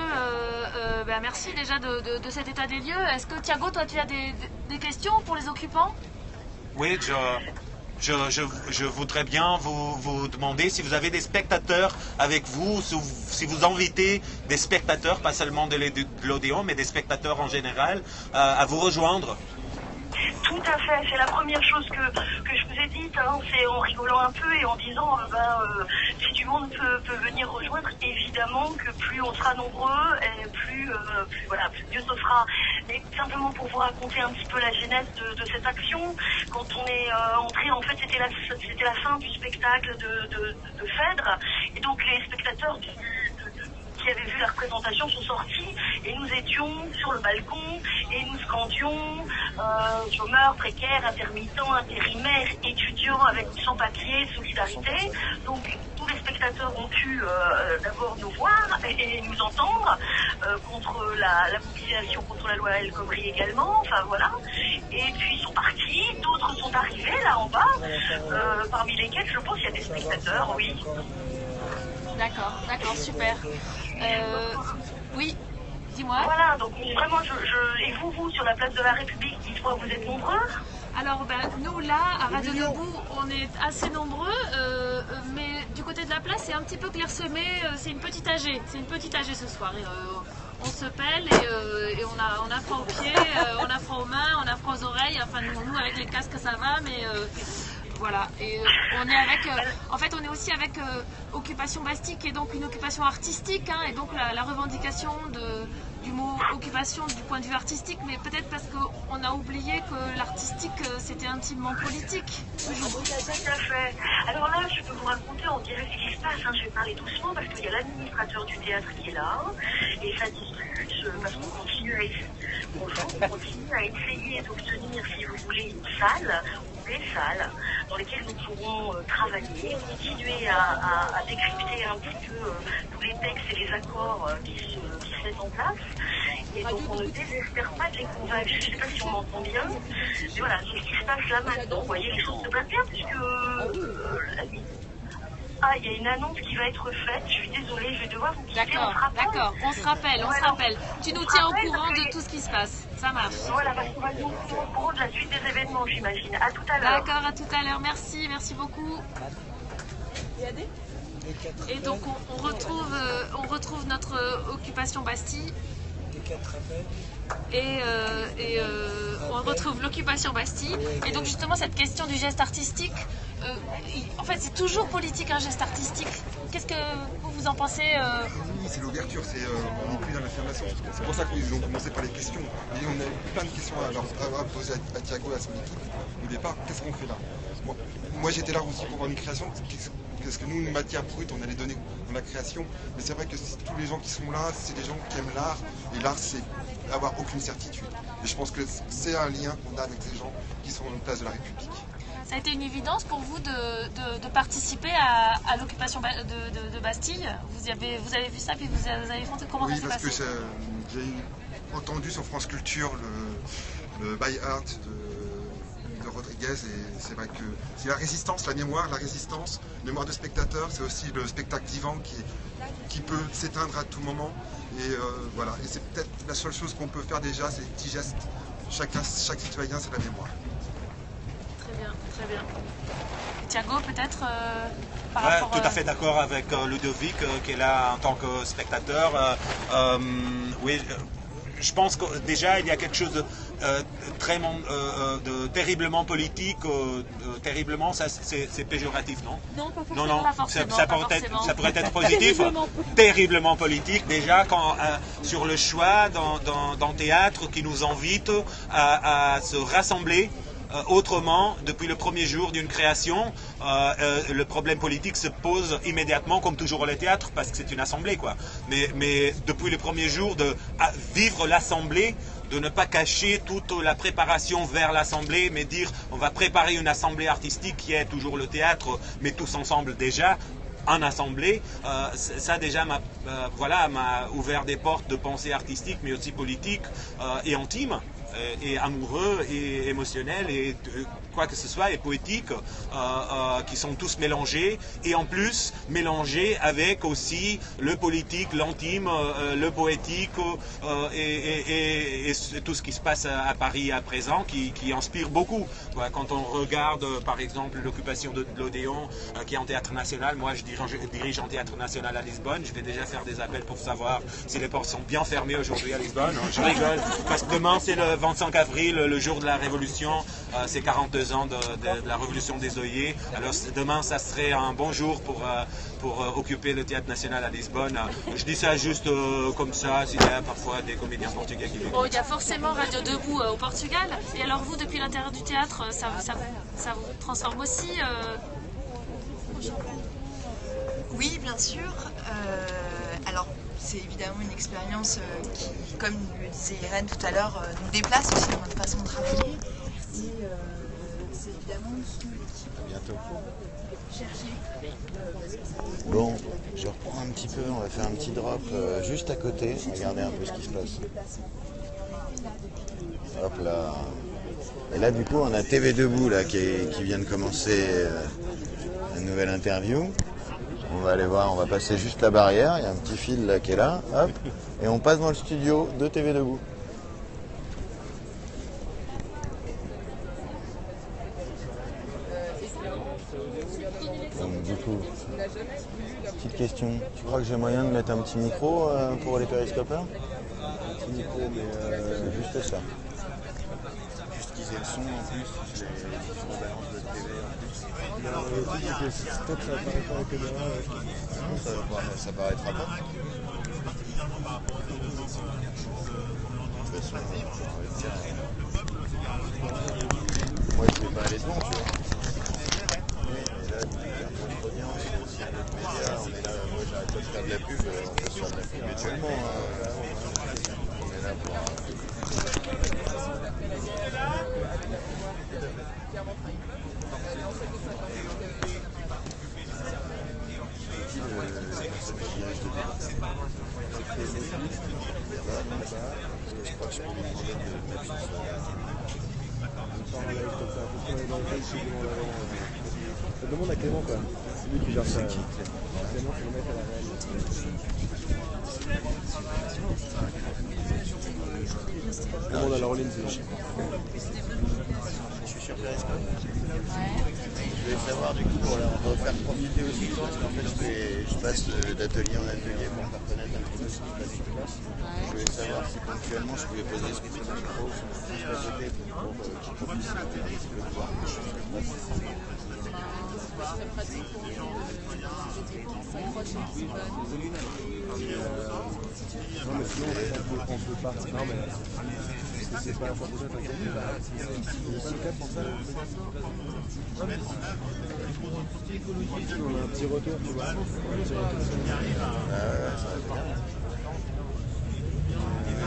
merci déjà de cet état des lieux. Est-ce que Thiago, toi tu as des questions pour les occupants? Oui, je voudrais bien vous demander si vous avez des spectateurs avec vous, si vous invitez des spectateurs, pas seulement de l'Odéon, mais des spectateurs en général, à vous rejoindre. Tout à fait, c'est la première chose que je vous ai dite, hein, c'est en rigolant un peu et en disant si du monde peut venir rejoindre, évidemment que plus on sera nombreux et plus mieux ce sera. Mais simplement pour vous raconter un petit peu la genèse de cette action, quand on est entré, en fait c'était la fin du spectacle de Phèdre, et donc les spectateurs qui avaient vu la représentation sont sortis et nous étions sur le balcon et nous scandions chômeurs, précaires, intermittents, intérimaires, étudiants avec sans-papiers, solidarité. Donc tous les spectateurs ont pu d'abord nous voir et nous entendre contre la mobilisation contre la loi El Khomri également, enfin voilà. Et puis ils sont partis, d'autres sont arrivés là en bas, parmi lesquels je pense il y a des spectateurs, oui. D'accord, super. Oui, dis-moi. Voilà, donc vraiment, et vous, sur la place de la République, dites-moi, vous êtes nombreux? Alors, nous, là, à Radio Debout, on est assez nombreux, mais du côté de la place, c'est un petit peu clairsemé, c'est une petite AG ce soir. On se pèle et on a froid aux pieds, on a froid aux mains, on a froid aux oreilles, enfin nous avec les casques ça va, mais Voilà, et on est avec, en fait, on est aussi avec Occupation Bastille, qui est donc une occupation artistique, hein, et donc la revendication du mot occupation du point de vue artistique, mais peut-être parce qu'on a oublié que l'artistique c'était intimement politique. Tout à fait. Alors là, je peux vous raconter en direct ce qui se passe. Hein. Je vais parler doucement parce qu'il y a l'administrateur du théâtre qui est là et ça discute parce qu'on continue à essayer d'obtenir, si vous voulez, une salle ou des salles dans lesquelles nous pourrons travailler, continuer à décrypter un petit peu tous les textes et les accords qui se mettent en place. Et donc on ne désespère pas de les convaincre. Je ne sais pas si on m'entend bien, mais voilà, c'est ce qui se passe là maintenant. Vous voyez, les choses se passent bien puisque il y a une annonce qui va être faite. Je suis désolée, je vais devoir vous quitter. D'accord, on se rappelle. Tu nous tiens au courant de tout ce qui se passe. Ça marche. Voilà, parce qu'on va nous tenir au courant de la suite des événements, j'imagine. À tout à l'heure. D'accord, à tout à l'heure. Merci beaucoup. Et donc on retrouve notre occupation Bastille. Et on retrouve l'occupation Bastille. Et donc justement cette question du geste artistique, en fait c'est toujours politique un geste artistique. Qu'est-ce que vous en pensez Oui, c'est l'ouverture, on n'est plus dans l'affirmation. C'est pour ça qu'ils ont commencé par les questions. Et on a plein de questions à poser à Thiago et à son équipe. Au départ, qu'est-ce qu'on fait là? Moi j'étais là aussi pour voir une création. Parce que nous, une matière brute, on a les données dans la création. Mais c'est vrai que tous les gens qui sont là, c'est des gens qui aiment l'art. Et l'art, c'est avoir aucune certitude. Et je pense que c'est un lien qu'on a avec ces gens qui sont en place de la République. Ça a été une évidence pour vous de participer à l'occupation de Bastille. Vous avez vu ça, puis vous avez fait comment ça s'est passé? Oui, parce que j'ai entendu sur France Culture le By Art de Rodriguez, et c'est vrai que c'est la résistance, la mémoire de spectateur, c'est aussi le spectacle vivant qui peut s'éteindre à tout moment. Et voilà, et c'est peut-être la seule chose qu'on peut faire déjà, c'est des petits gestes. Chaque citoyen, c'est la mémoire. Très bien. Thiago, peut-être par Ouais, rapport... tout à fait d'accord avec Ludovic qui est là en tant que spectateur. Oui, je pense que déjà il y a quelque chose de terriblement politique. Terriblement, ça c'est péjoratif, non? Non, pas forcément. Non, pas forcément, ça pourrait être positif. Terriblement politique, déjà quand sur le choix dans théâtre qui nous invite à se rassembler. Autrement, depuis le premier jour d'une création, le problème politique se pose immédiatement, comme toujours le théâtre, parce que c'est une assemblée, quoi. Mais depuis le premier jour, de vivre l'assemblée, de ne pas cacher toute la préparation vers l'assemblée, mais dire on va préparer une assemblée artistique qui est toujours le théâtre, mais tous ensemble déjà. En assemblée, ça déjà m'a ouvert des portes de pensée artistique, mais aussi politique et intime. Et amoureux et émotionnel et quoi que ce soit et poétique qui sont tous mélangés et en plus mélangés avec aussi le politique, l'intime, le poétique et tout ce qui se passe à Paris à présent qui inspire beaucoup. Quand on regarde par exemple l'occupation de l'Odéon qui est en Théâtre National, moi je dirige en Théâtre National à Lisbonne, je vais déjà faire des appels pour savoir si les portes sont bien fermées aujourd'hui à Lisbonne. Je rigole parce que demain c'est le 25 avril, le jour de la Révolution, c'est 42 ans de la Révolution des œillets. Alors demain, ça serait un bon jour pour occuper le Théâtre National à Lisbonne. Je dis ça juste comme ça, s'il y a parfois des comédiens portugais qui Bon, il y a forcément Radio Debout au Portugal. Et alors vous, depuis l'intérieur du théâtre, ça vous transforme aussi Oui, bien sûr. Alors, c'est évidemment une expérience qui, comme le disait Irène tout à l'heure, nous déplace aussi dans notre façon de travailler. Et c'est évidemment sous l'équipe. À bientôt. Chercher. Bon, je reprends un petit peu, on va faire un petit drop juste à côté, regardez un peu ce qui se passe. Hop là. Et là du coup on a TV Debout là, qui vient de commencer une nouvelle interview. On va aller voir, on va passer juste la barrière, il y a un petit fil là qui est là, hop, et on passe dans le studio de TV Debout. Donc du coup, petite question, tu crois que j'ai moyen de mettre un petit micro pour les périscopeurs? Un petit micro, mais juste ça. Juste qu'ils diffuser le son en plus, si on balance votre TV en plus. Le truc c'est que tant que ça apparaît pas à la caméra, ça paraîtra pas. De toute façon, moi je vais pas aller devant, tu vois. Oui, mais là, il y a notre audience, s'il y a notre média, on est là, moi j'arrête pas de faire de la pub, on peut se faire de la pub mutuellement. On est là pour... Ça demande à Clément quoi. C'est lui qui gère ça. Clément c'est le mec à la réelle. Demande à la Roline sinon. Je suis sur Periscope. Je voulais savoir du coup pour leur faire profiter aussi parce qu'en fait je passe d'atelier en atelier pour faire connaître un peu ce qui se passe sur place. Je voulais savoir si ponctuellement je pouvais poser ce que c'est le micro sur mon petit à côté pour qu'ils puissent un petit peu voir les choses qui se passent. Très pratique pour les gens qui s'approchent et qui se battent. Non mais sinon on peut pas. Non mais c'est pas pour ça t'inquiète. C'est pas le cas pour ça. On a un petit retour tu vois.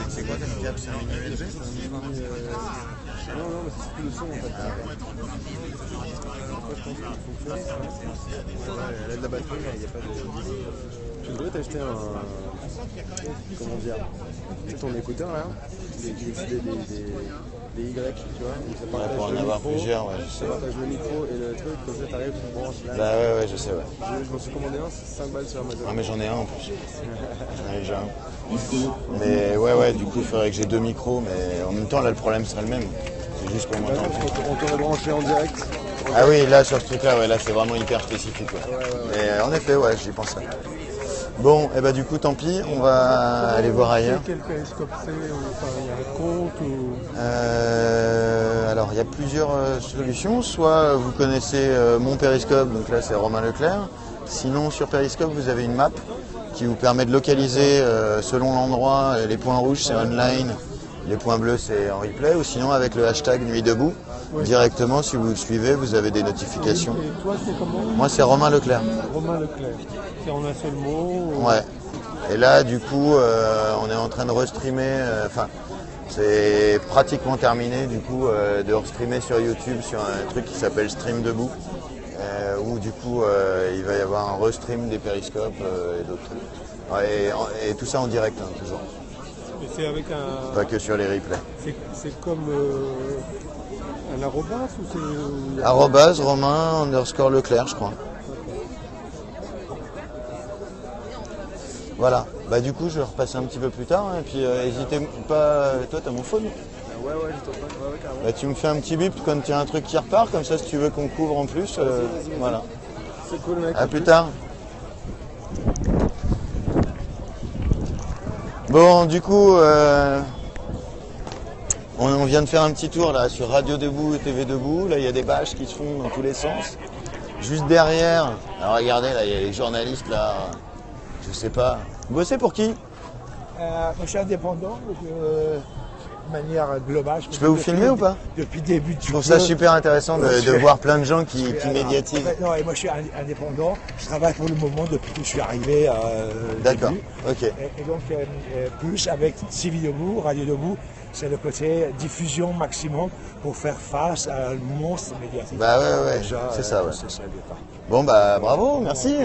C'est quoi comme câble? C'est un mini USB? Non, mais c'est plus le son en fait. Je pense qu'il fonctionne. Elle a de la batterie, mais il n'y a pas de. Tu devrais t'acheter un. Comment dire? Tu sais ton écouteur là? Des Y, tu vois? Pour en avoir plusieurs, ouais, je sais. Tu partages le micro et le truc, comme ça t'arrives, tu branches là. Bah ouais, je sais, ouais. Je m'en suis commandé un, c'est 5 balles sur Amazon. Ah mais j'en ai un en plus. J'en ai déjà un. Mais ouais, du coup il faudrait que j'ai 2 micros, mais en même temps là le problème serait le même. C'est juste qu'on m'entend. On t'aurait branché en direct. Ah oui, là sur ce truc là, ouais, là c'est vraiment hyper spécifique. Ouais. Mais en effet, ouais, j'y pensais. Bon, et bah du coup tant pis, on va aller voir ailleurs. Quel périscope c'est? Enfin, il y a un compte ou... Alors il y a plusieurs solutions. Soit vous connaissez mon périscope, donc là c'est Romain Leclerc. Sinon sur périscope vous avez une map qui vous permet de localiser selon l'endroit. Les points rouges c'est online, les points bleus c'est en replay. Ou sinon avec le hashtag Nuit Debout, directement si vous le suivez vous avez des notifications. Et toi c'est comment? Moi c'est Romain Leclerc. Romain Leclerc. C'est en un seul mot ou... Ouais. Et là du coup on est en train de restreamer, c'est pratiquement terminé du coup de restreamer sur YouTube sur un truc qui s'appelle Stream Debout, où du coup il va y avoir un restream des périscopes et d'autres trucs. Ouais, et tout ça en direct toujours. Et c'est avec un... Pas que sur les replays. C'est comme un arrobas ou c'est... Arrobas Romain_Leclerc je crois. Voilà, bah du coup je vais repasser un petit peu plus tard, et puis n'hésitez pas, toi t'as mon phone? Ouais, j'ai ton phone, ouais, carrément. Bah tu me fais un petit bip quand il y a un truc qui repart, comme ça si tu veux qu'on couvre en plus, voilà. C'est cool mec. À plus tard. Bon du coup, on vient de faire un petit tour là sur Radio Debout et TV Debout, là il y a des bâches qui se font dans tous les sens. Juste derrière, alors regardez là il y a les journalistes là. Je sais pas. Vous bossez pour qui? Je suis indépendant de manière globale. Je peux vous filmer ou pas? Depuis le début du Je trouve ça super intéressant de voir plein de gens qui médiatisent. Non, et moi je suis indépendant. Je travaille pour le moment depuis que je suis arrivé. D'accord, ok. Et donc plus avec TV Debout, Radio Debout, c'est le côté diffusion maximum pour faire face à un monstre médiatique. Bah ouais, c'est ça, ouais. Bon bah bravo, merci.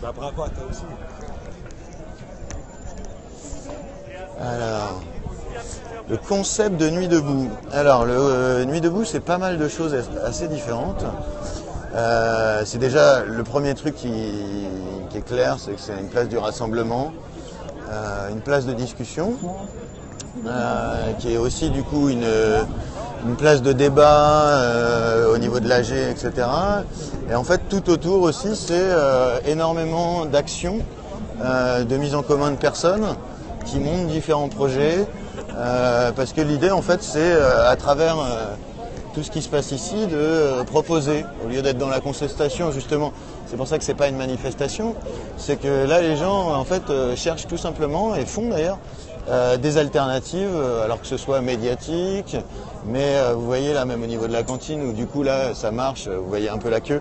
Bah, bravo à toi aussi. Alors, le concept de Nuit Debout. Alors, le Nuit Debout, c'est pas mal de choses assez différentes. C'est déjà le premier truc qui est clair, c'est que c'est une place du rassemblement, une place de discussion, qui est aussi du coup une place de débat au niveau de l'AG, etc. Et en fait, tout autour aussi, c'est énormément d'actions, de mise en commun de personnes qui montent différents projets, parce que l'idée, en fait, c'est à travers tout ce qui se passe ici, de proposer, au lieu d'être dans la contestation justement. C'est pour ça que c'est pas une manifestation, c'est que là les gens en fait cherchent tout simplement, et font d'ailleurs, des alternatives, alors que ce soit médiatique, mais vous voyez là même au niveau de la cantine où du coup là ça marche, vous voyez un peu la queue,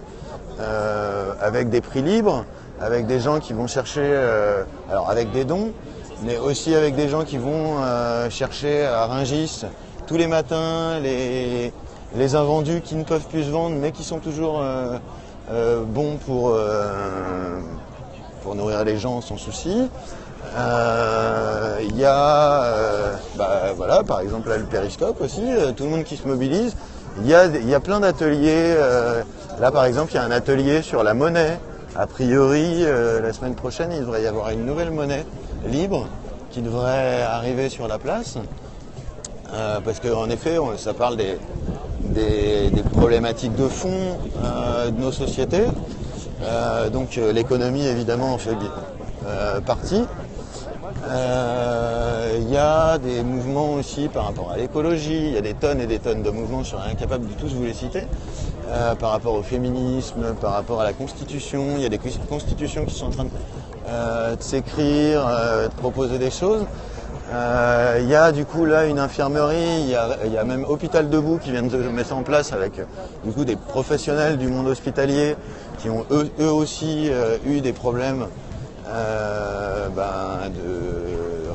avec des prix libres, avec des gens qui vont chercher, alors avec des dons, mais aussi avec des gens qui vont chercher à Rungis tous les matins les invendus qui ne peuvent plus se vendre mais qui sont toujours bons pour nourrir les gens sans souci. Il y a voilà, par exemple là, le périscope aussi, tout le monde qui se mobilise. Il y a plein d'ateliers. Là par exemple il y a un atelier sur la monnaie. A priori la semaine prochaine il devrait y avoir une nouvelle monnaie libre qui devrait arriver sur la place. Parce qu'en effet ça parle des problématiques de fond de nos sociétés. Donc l'économie évidemment en fait partie. Il y a des mouvements aussi par rapport à l'écologie, il y a des tonnes et des tonnes de mouvements, je serais incapable de tous vous les citer, par rapport au féminisme, par rapport à la constitution, il y a des constitutions qui sont en train de s'écrire, de proposer des choses. Il y a du coup là une infirmerie, il y a même Hôpital Debout qui vient de mettre en place avec du coup des professionnels du monde hospitalier qui ont eux aussi eu des problèmes de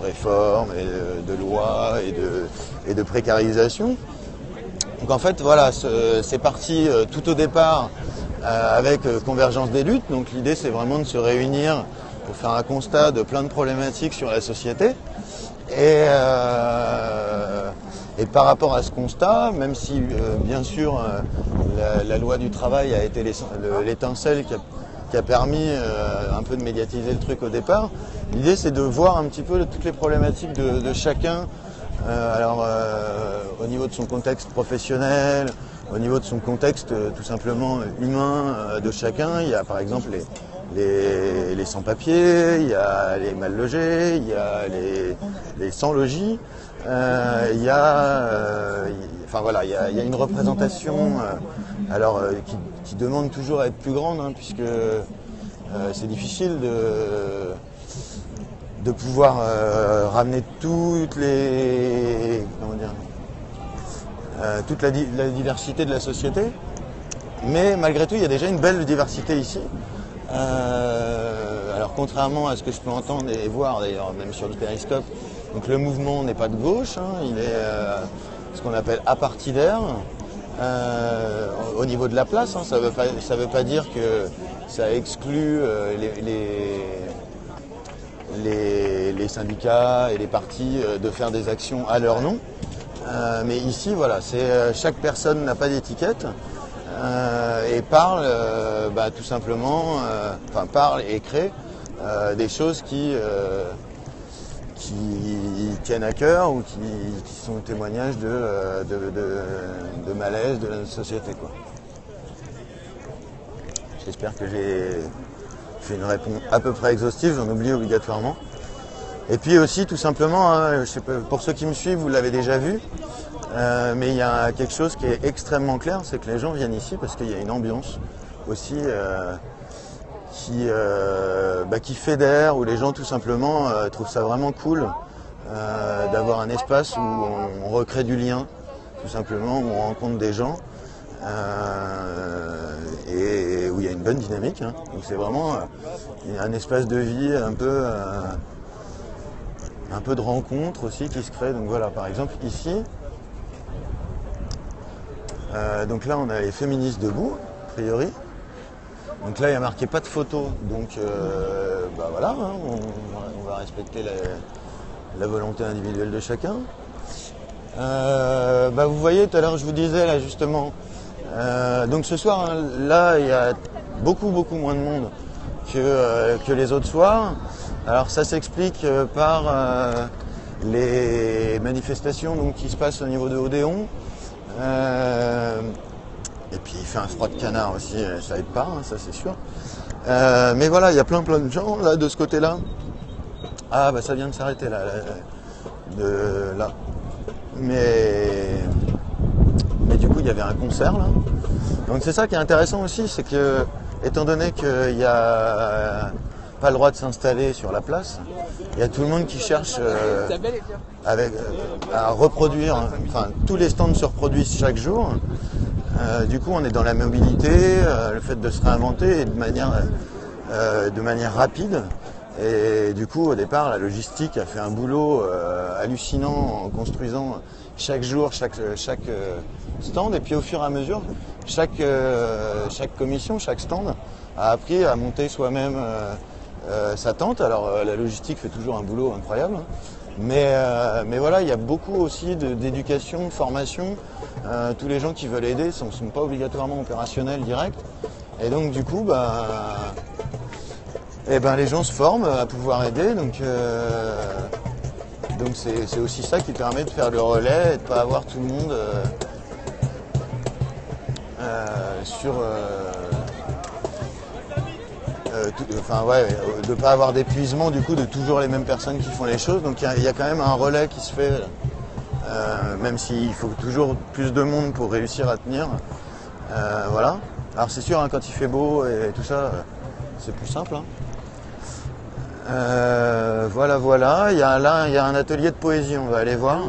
réforme et de loi et de précarisation. Donc en fait voilà, c'est parti tout au départ avec Convergence des luttes. Donc l'idée c'est vraiment de se réunir pour faire un constat de plein de problématiques sur la société. Et par rapport à ce constat, même si bien sûr la loi du travail a été l'étincelle qui a permis un peu de médiatiser le truc au départ, l'idée c'est de voir un petit peu toutes les problématiques de chacun, au niveau de son contexte professionnel, au niveau de son contexte tout simplement humain de chacun. Il y a par exemple les sans-papiers, il y a les mal logés, il y a les sans-logis, il y a une représentation qui demande toujours à être plus grande, puisque c'est difficile de pouvoir ramener toute la diversité de la société. Mais malgré tout, il y a déjà une belle diversité ici. Alors contrairement à ce que je peux entendre et voir d'ailleurs même sur le périscope, donc le mouvement n'est pas de gauche, il est ce qu'on appelle apartidaire au niveau de la place. Ça veut pas dire que ça exclut les syndicats et les partis de faire des actions à leur nom. Mais ici voilà, chaque personne n'a pas d'étiquette. Et parle tout simplement, parle et crée des choses qui tiennent à cœur ou qui sont témoignages de malaise de la société, quoi. J'espère que j'ai fait une réponse à peu près exhaustive, j'en oublie obligatoirement. Et puis aussi tout simplement, je sais pas, pour ceux qui me suivent, vous l'avez déjà vu, mais il y a quelque chose qui est extrêmement clair, c'est que les gens viennent ici parce qu'il y a une ambiance aussi qui fédère, où les gens tout simplement trouvent ça vraiment cool d'avoir un espace où on recrée du lien, tout simplement, où on rencontre des gens et où il y a une bonne dynamique. Donc c'est vraiment un espace de vie un peu de rencontre aussi qui se crée. Donc voilà, par exemple ici, donc là on a les féministes debout, a priori. Donc là il y a marqué pas de photo, donc voilà, on va respecter la volonté individuelle de chacun. Vous voyez, tout à l'heure je vous disais là justement, donc ce soir là il y a beaucoup moins de monde que les autres soirs. Alors ça s'explique par les manifestations donc, qui se passent au niveau de Odéon. Et puis il fait un froid de canard aussi, ça aide pas, ça c'est sûr. Mais voilà, il y a plein de gens là de ce côté-là. Ah ça vient de s'arrêter là. Mais et du coup il y avait un concert là. Donc c'est ça qui est intéressant aussi, c'est que étant donné qu'il n'y a pas le droit de s'installer sur la place, il y a tout le monde qui cherche à reproduire, enfin tous les stands se reproduisent chaque jour. Du coup on est dans la mobilité, le fait de se réinventer et de manière rapide. Et du coup, au départ, la logistique a fait un boulot hallucinant en construisant chaque jour, chaque stand. Et puis au fur et à mesure, chaque commission, chaque stand a appris à monter soi-même sa tente. Alors la logistique fait toujours un boulot incroyable. Mais voilà, il y a beaucoup aussi d'éducation, de formation. Tous les gens qui veulent aider ne sont pas obligatoirement opérationnels direct. Et donc du coup, les gens se forment à pouvoir aider, donc c'est aussi ça qui permet de faire le relais et de ne pas avoir tout le monde de ne pas avoir d'épuisement du coup de toujours les mêmes personnes qui font les choses. Donc il y a quand même un relais qui se fait, même s'il faut toujours plus de monde pour réussir à tenir. Voilà. Alors c'est sûr, quand il fait beau et tout ça, c'est plus simple. Voilà. Il y a un atelier de poésie, on va aller voir.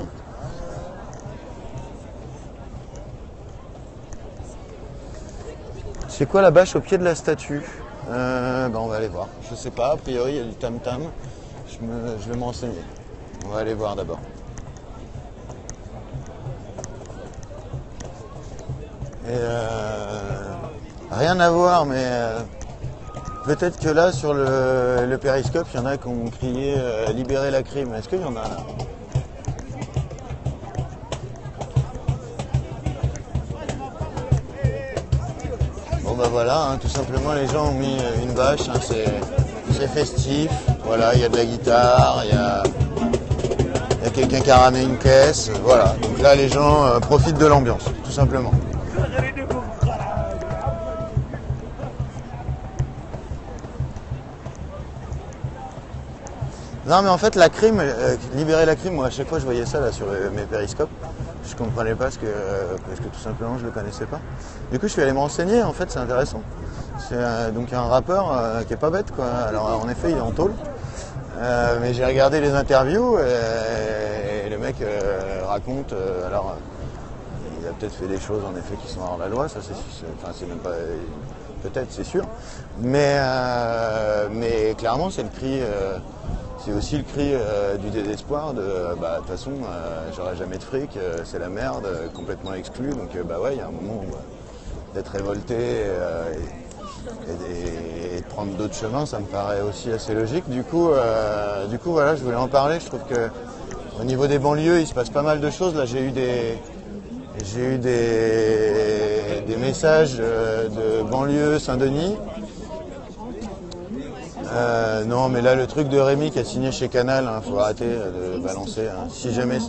C'est quoi la bâche au pied de la statue? On va aller voir. Je sais pas, a priori il y a du tam-tam. Je vais me renseigner. On va aller voir d'abord. Rien à voir, mais peut-être que là, sur le périscope, il y en a qui ont crié « Libérez la crime ». Est-ce qu'il y en a là? Voilà, tout simplement, les gens ont mis une bâche, c'est festif. Voilà, il y a de la guitare, il y a quelqu'un qui a ramené une caisse. Voilà, donc là, les gens profitent de l'ambiance, tout simplement. Non mais en fait la crime, libérer la crime, moi à chaque fois je voyais ça là sur mes périscopes, je comprenais pas parce que tout simplement je le connaissais pas. Du coup je suis allé me renseigner, en fait c'est intéressant. C'est donc un rappeur qui est pas bête quoi. Alors en effet il est en tôle, mais j'ai regardé les interviews et le mec raconte, alors il a peut-être fait des choses en effet qui sont hors la loi, ça c'est même pas, peut-être c'est sûr, mais clairement c'est le cri. C'est aussi le cri du désespoir de toute façon j'aurai jamais de fric, c'est la merde, complètement exclu, donc il y a un moment d'être révolté et de prendre d'autres chemins, ça me paraît aussi assez logique. Du coup voilà, je voulais en parler. Je trouve que au niveau des banlieues il se passe pas mal de choses. Là j'ai eu des messages de banlieue Saint-Denis. Non mais là le truc de Rémi qui a signé chez Canal, faut arrêter de balancer. Si jamais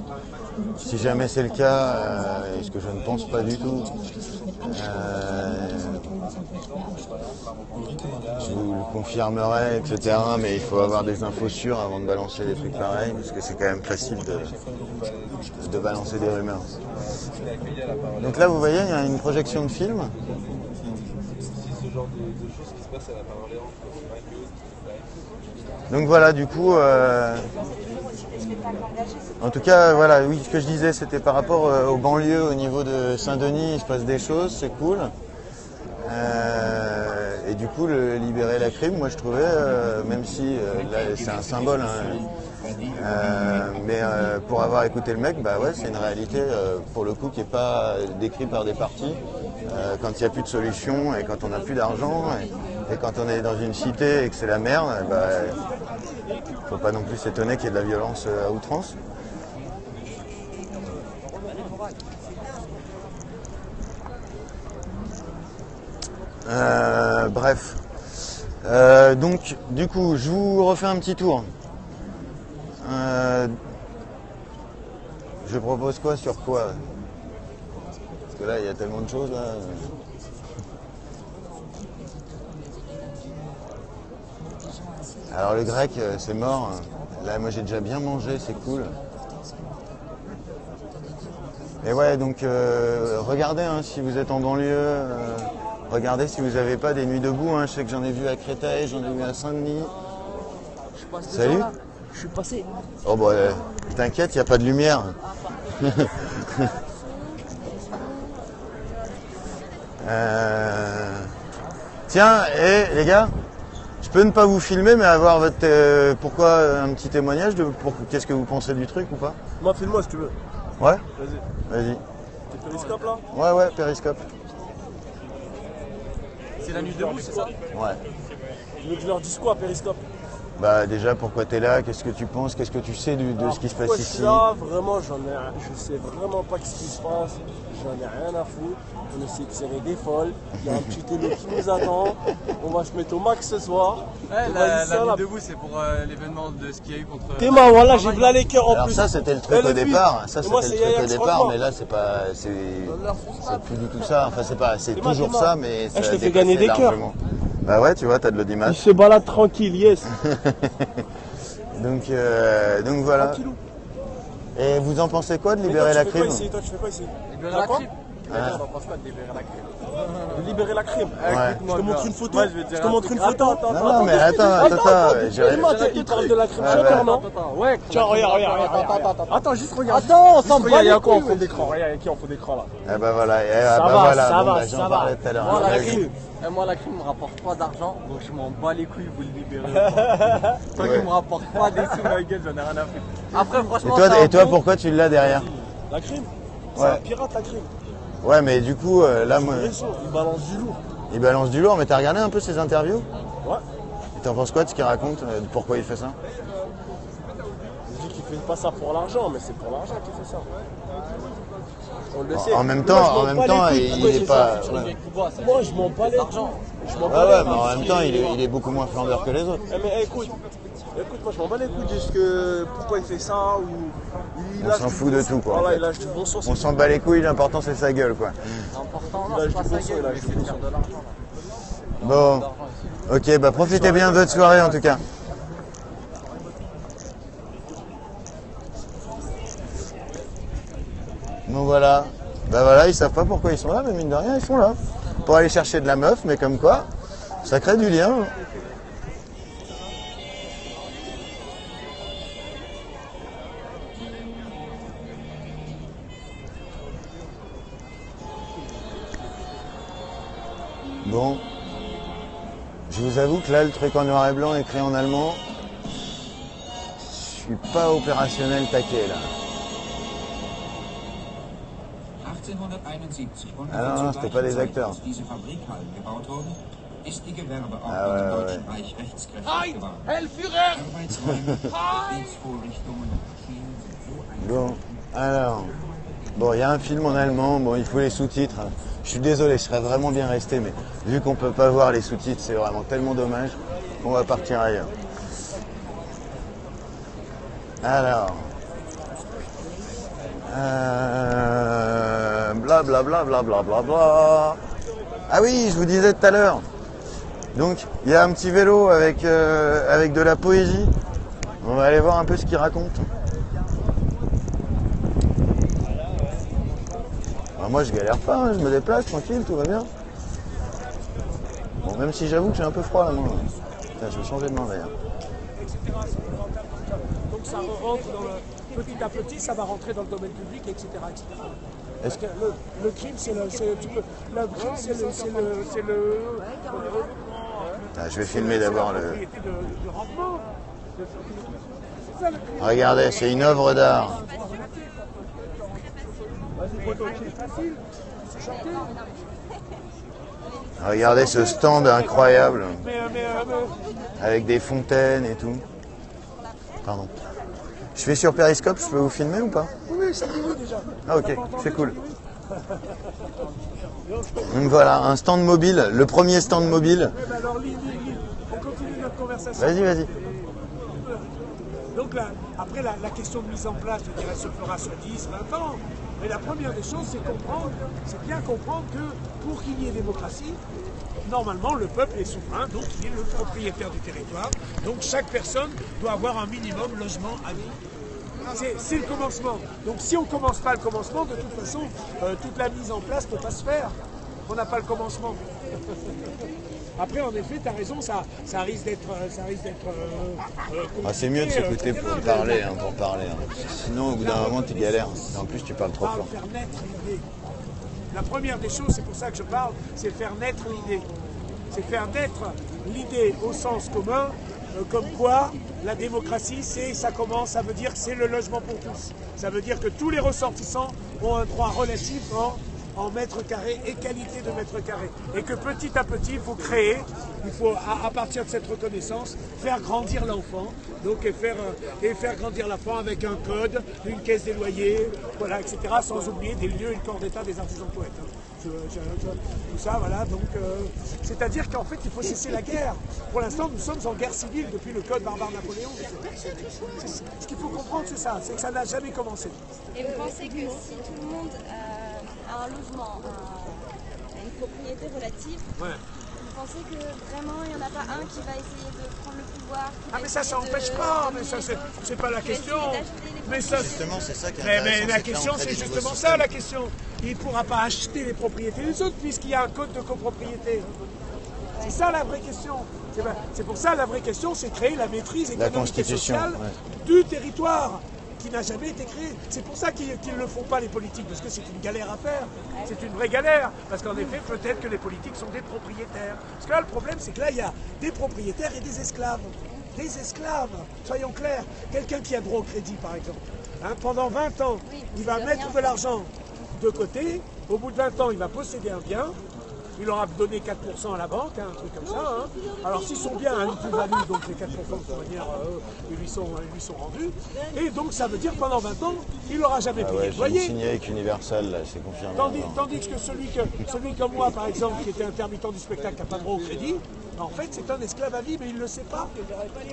c'est le cas, et ce que je ne pense pas du tout, je vous le confirmerai, etc. Mais il faut avoir des infos sûres avant de balancer des trucs pareils, parce que c'est quand même facile de balancer des rumeurs. Donc là vous voyez, il y a une projection de film. C'est ce genre de choses qui se passent à la parole. Donc voilà, du coup, en tout cas, voilà, oui, ce que je disais, c'était par rapport aux banlieues, au niveau de Saint-Denis, il se passe des choses, c'est cool. Et du coup, libérer la crime, moi je trouvais, même si là, c'est un symbole, mais pour avoir écouté le mec, c'est une réalité, pour le coup, qui n'est pas décrite par des partis. Quand il n'y a plus de solution et quand on n'a plus d'argent et quand on est dans une cité et que c'est la merde, faut pas non plus s'étonner qu'il y ait de la violence à outrance. Bref. Donc, du coup, je vous refais un petit tour. Je propose quoi sur quoi? Parce que là, il y a tellement de choses là. Alors le grec, c'est mort. Là, moi, j'ai déjà bien mangé, c'est cool. Et ouais, donc regardez hein, si vous êtes en banlieue, regardez si vous n'avez pas des nuits debout. Hein. Je sais que j'en ai vu à Créteil, j'en ai vu à Saint-Denis. Salut. Je suis passé. Oh bah t'inquiète, il n'y a pas de lumière. Tiens, les gars, je peux ne pas vous filmer, mais avoir votre pourquoi un petit témoignage de qu'est-ce que vous pensez du truc ou pas? Moi, filme-moi si tu veux. Ouais. Vas-y. Vas-y. T'es périscope là? Ouais, périscope. C'est la nuit debout, c'est ça? Ouais. Tu veux que je leur dise quoi, périscope? Bah déjà, pourquoi t'es là? Qu'est-ce que tu penses? Qu'est-ce que tu sais de ce qui se passe ici? Là, vraiment, je sais vraiment pas ce qui se passe. J'en ai rien à foutre. On essaie de serrer des folles. Il y a un petit télé qui nous attend. On va se mettre au max ce soir. Ouais, la nuit debout, c'est pour l'événement de ce qu'il y a eu contre. Théma, voilà, j'ai là les cœurs en plus. Alors ça, c'était le truc au départ. Ça, c'était le truc au départ, mais là, c'est pas, c'est plus du tout ça. Enfin, c'est toujours ça, mais ça je te fais gagner des cœurs. Bah ouais, tu vois, t'as de l'audimat. Il se balade tranquille, yes. donc voilà. Et vous en pensez quoi de libérer la crime? Toi, tu fais quoi ici? Libérer la crime. Ah. On pense pas de libérer la crime. De libérer la crime. Ouais. Je te montre une photo. Je te montre une photo. Non, mais attends. Il parle de la crime choqueur, non? Ouais. Tiens, regarde. Attends, juste regarde. Attends, on s'en bat. Il y a quoi en fond d'écran? Regarde, il y a qui en fond d'écran là? Eh bah voilà. J'en parlais tout à l'heure. Moi, la crime me rapporte pas d'argent, donc je m'en bats les couilles, vous le libérez. Tant qu'il me rapporte pas des sous, ma gueule, j'en ai rien à foutre. Après, franchement. Et toi, pourquoi tu l'as derrière? La crime? C'est un pirate, la crime. Ouais, mais du coup, là, moi. Il balance du lourd. Il balance du lourd, mais t'as regardé un peu ses interviews? Ouais. Et t'en penses quoi de ce qu'il raconte? Pourquoi il fait ça? Il dit qu'il fait pas ça pour l'argent, mais c'est pour l'argent qu'il fait ça. On le sait. En même temps, il est pas. Moi, je m'en bats les argent. Ouais, mais en même temps, il est beaucoup moins flambeur que les autres. Mais écoute, moi, je m'en bats les couilles de ce que pourquoi il fait ça ou. On s'en fout de tout, quoi. Voilà, il lâche du bon sens. On s'en bat les couilles, l'important c'est sa gueule, quoi. L'important, c'est pas sa gueule, c'est de faire de l'argent. Bon, ok, bah profitez bien de votre soirée en tout cas. Bon voilà, bah voilà, ils savent pas pourquoi ils sont là, mais mine de rien, ils sont là. Pour aller chercher de la meuf, mais comme quoi, ça crée du lien. Bon, je vous avoue que là, le truc en noir et blanc écrit en allemand, je suis pas opérationnel taquet là. Ah non, c'était pas des acteurs. Ah ouais. Herr Führer! Bon, alors, il y a un film en allemand, il faut les sous-titres. Je suis désolé, je serais vraiment bien resté, mais vu qu'on peut pas voir les sous-titres, c'est vraiment tellement dommage qu'on va partir ailleurs. Alors, blablabla. Ah oui, je vous disais tout à l'heure. Donc, il y a un petit vélo avec de la poésie. On va aller voir un peu ce qu'il raconte. Moi je galère pas, hein, je me déplace tranquille, tout va bien. Bon, même si j'avoue que j'ai un peu froid là, moi. Putain, je vais changer de main d'ailleurs. Donc ça rentre petit à petit, ça va rentrer dans le domaine public, etc. Parce que le crime, c'est le je vais filmer d'abord le. Regardez, c'est une œuvre d'art. Regardez ce stand incroyable avec des fontaines et tout. Pardon. Je fais sur Periscope, je peux vous filmer ou pas? Oui, ça me déjà. Ah ok, c'est cool. Donc voilà, un stand mobile, le premier stand mobile. Alors, on continue notre conversation. Vas-y. Donc là, après la question de mise en place, je dirais, se fera sur 10, 20 ans. Mais la première des choses, c'est bien comprendre que pour qu'il y ait démocratie, normalement le peuple est souverain, donc il est le propriétaire du territoire. Donc chaque personne doit avoir un minimum logement à vie. c'est le commencement. Donc si on ne commence pas le commencement, de toute façon, toute la mise en place ne peut pas se faire. On n'a pas le commencement. Après, en effet, tu as raison, ça risque d'être C'est mieux de s'écouter pour parler. Sinon, au bout d'un moment, tu galères. En plus, tu parles trop fort. Faire naître l'idée. La première des choses, c'est pour ça que je parle, c'est faire naître l'idée. C'est faire naître l'idée au sens commun, comme quoi la démocratie, ça veut dire que c'est le logement pour tous. Ça veut dire que tous les ressortissants ont un droit relatif en mètres carrés et qualité de mètres carrés. Et que petit à petit, il faut créer, à partir de cette reconnaissance, faire grandir l'enfant. Donc, et faire grandir l'enfant avec un code, une caisse des loyers, voilà, etc. Sans oublier des lieux et le corps d'état des artisans poètes. Tout ça, voilà. Donc, c'est-à-dire qu'en fait, il faut cesser la guerre. Pour l'instant, nous sommes en guerre civile depuis le code barbare Napoléon. Ce qu'il faut comprendre, c'est ça, c'est que ça n'a jamais commencé. Et vous pensez que si tout le monde a un logement, a une propriété relative, vous pensez que vraiment il n'y en a pas un qui va essayer de prendre le pouvoir? Mais ça n'empêche pas, mais ça c'est pas la question. Mais ça, justement, c'est ça qui est mais intéressant, la question, c'est justement ça la question. Il ne pourra pas acheter les propriétés des autres puisqu'il y a un code de copropriété. C'est ça la vraie question. C'est pour ça la vraie question, c'est créer la maîtrise économique et sociale du territoire qui n'a jamais été créé. C'est pour ça qu'ils ne le font pas les politiques, parce que c'est une galère à faire. C'est une vraie galère. Parce qu'en effet, peut-être que les politiques sont des propriétaires. Parce que là, le problème, c'est que là, il y a des propriétaires et des esclaves. Des esclaves, soyons clairs. Quelqu'un qui a droit au crédit, par exemple. Pendant 20 ans, il va mettre de l'argent de côté. Au bout de 20 ans, il va posséder un bien. Il aura donné 4% à la banque, un truc comme ça. Alors s'ils sont bien à une plus-value, donc les 4% de toute manière lui sont rendus. Et donc ça veut dire que pendant 20 ans, il n'aura jamais payé de loyer. J'ai signé avec Universal, là, c'est confirmé. Tandis que celui comme moi, par exemple, qui était intermittent du spectacle, qui n'a pas droit au crédit, en fait c'est un esclave à vie, mais il ne le sait pas.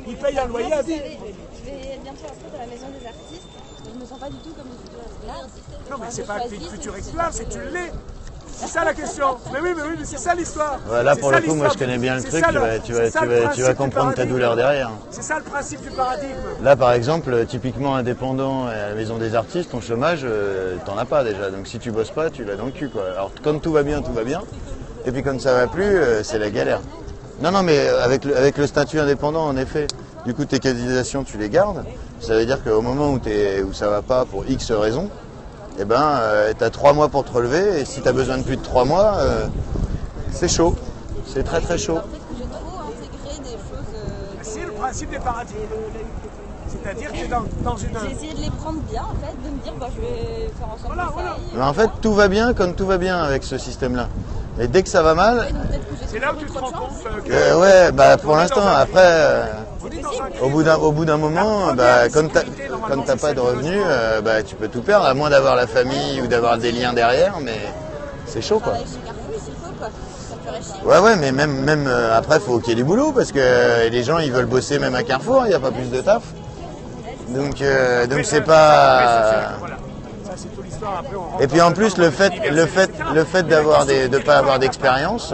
Il paye un loyer à vie. Je vais bientôt rentrer dans la maison des artistes. Je ne me sens pas du tout comme une future esclave. Non mais c'est pas une future esclave, c'est que tu l'es. C'est ça la question. Mais oui, mais c'est ça l'histoire. Là pour le coup, moi je connais bien le truc, tu vas comprendre ta douleur derrière. C'est ça le principe du paradigme. Là par exemple, typiquement indépendant à la maison des artistes, ton chômage, t'en as pas déjà. Donc si tu bosses pas, tu vas dans le cul quoi. Alors quand tout va bien, tout va bien. Et puis quand ça va plus, c'est la galère. Non, mais avec le statut indépendant en effet, du coup tes cotisations tu les gardes. Ça veut dire qu'au moment où ça va pas pour X raisons, tu as 3 mois pour te relever, et si tu as besoin de plus de 3 mois, c'est chaud. C'est très très chaud. J'ai trop intégré des choses. C'est le principe des paradigmes. C'est-à-dire que dans une... J'ai essayé de les prendre bien, en fait, de me dire, je vais faire en sorte que ça aille. Mais en fait, tout va bien comme tout va bien avec ce système-là. Et dès que ça va mal... C'est là où tu te rends compte que... pour l'instant, après... Au bout d'un moment, comme t'as pas de revenus, tu peux tout perdre, à moins d'avoir la famille ou d'avoir des liens derrière, mais c'est chaud quoi. Ouais, mais même après, faut qu'il y ait du boulot, parce que les gens ils veulent bosser même à Carrefour, il n'y a pas plus de taf. Donc c'est pas... Et puis en plus, le fait de pas avoir d'expérience...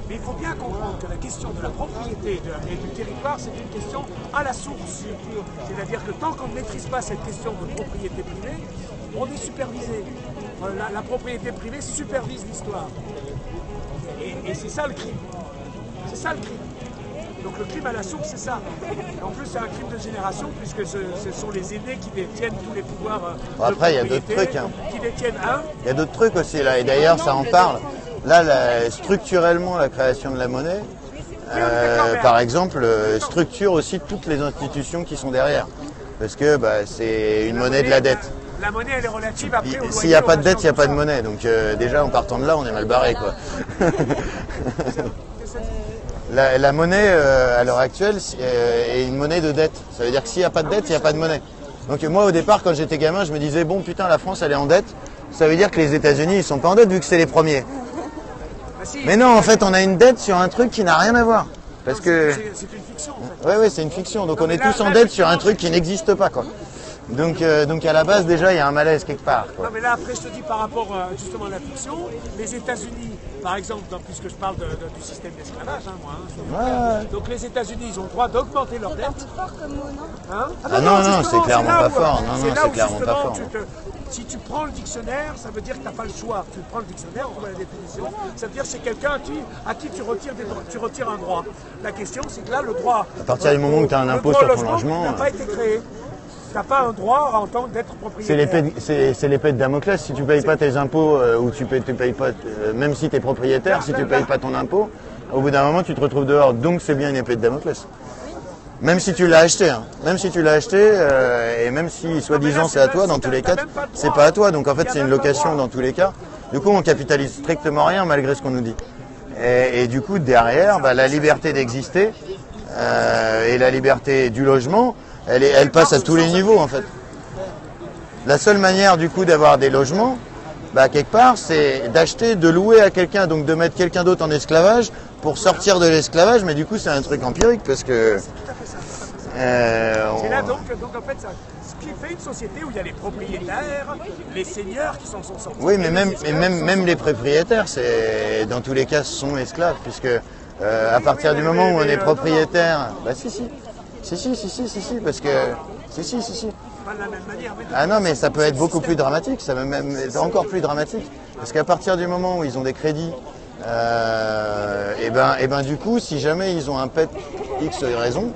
Mais il faut bien comprendre que la question de la propriété et du territoire, c'est une question à la source. C'est-à-dire que tant qu'on ne maîtrise pas cette question de propriété privée, on est supervisé. La propriété privée supervise l'histoire. Et c'est ça le crime. C'est ça le crime. Donc le crime à la source, c'est ça. Et en plus, c'est un crime de génération, puisque ce sont les aînés qui détiennent tous les pouvoirs de après, il y a d'autres trucs. Qui détiennent Il y a d'autres trucs aussi, là. Et d'ailleurs, ça en parle. Là, structurellement, la création de la monnaie, par exemple, structure aussi toutes les institutions qui sont derrière. Parce que c'est une monnaie de la dette. La monnaie, elle est relative après au s'il n'y a pas de dette, il n'y a pas de monnaie. Donc déjà, en partant de là, on est mal barré, quoi. La monnaie, à l'heure actuelle, est une monnaie de dette. Ça veut dire que s'il n'y a pas de dette, il n'y a pas de monnaie. Donc moi, au départ, quand j'étais gamin, je me disais, bon, putain, la France, elle est en dette. Ça veut dire que les États-Unis, ils sont pas en dette, vu que c'est les premiers. Mais non, en fait, on a une dette sur un truc qui n'a rien à voir. Parce que... C'est une fiction, en fait. Ouais, c'est une fiction. Donc on est tous en dette sur un truc qui n'existe pas, quoi. Donc à la base, déjà, il y a un malaise quelque part, quoi. Non, mais là, après, je te dis, par rapport justement à la fiction, les États-Unis Par exemple, puisque je parle du système d'esclavage, hein, moi. Ouais. Donc les États-Unis, ils ont le droit d'augmenter leur dette. C'est un peu fort comme mot, non Hein non, c'est clairement pas fort. Non, c'est non, là c'est où clairement pas justement, fort. si tu prends le dictionnaire, ça veut dire que tu n'as pas le choix. Tu prends le dictionnaire, tu vois la définition. Ça veut dire que c'est quelqu'un à qui tu retires un droit. La question, c'est que là, le droit... À partir du moment où tu as un impôt sur ton logement... n'a pas été créé. Tu n'as pas un droit en tant d'être propriétaire. C'est l'épée de Damoclès. Si tu ne payes pas tes impôts, ou tu payes pas, même si tu es propriétaire, si tu ne payes pas ton impôt, au bout d'un moment, tu te retrouves dehors. Donc, c'est bien une épée de Damoclès. Même si tu l'as acheté, hein. Même si tu l'as acheté, et même si, soi-disant, c'est à toi, dans tous les cas, c'est pas à toi. Donc, en fait, c'est une location dans tous les cas. Du coup, on capitalise strictement rien, malgré ce qu'on nous dit. Et du coup, derrière, la liberté d'exister, et la liberté du logement, elle passe à tous les niveaux, en fait. La seule manière, du coup, d'avoir des logements, quelque part, c'est d'acheter, de louer à quelqu'un, donc de mettre quelqu'un d'autre en esclavage pour sortir de l'esclavage, mais du coup, c'est un truc empirique, parce que... C'est là donc en fait, ce qui fait une société où il y a les propriétaires, les seigneurs qui s'en sont sortis. Oui, mais même les propriétaires, dans tous les cas, sont esclaves, puisque à partir du moment où on est propriétaire... Si, parce que... Si. Pas de la même manière. Ah non, mais ça peut être beaucoup plus dramatique, ça peut même être encore plus dramatique. Parce qu'à partir du moment où ils ont des crédits, du coup, si jamais ils ont un pet X raison,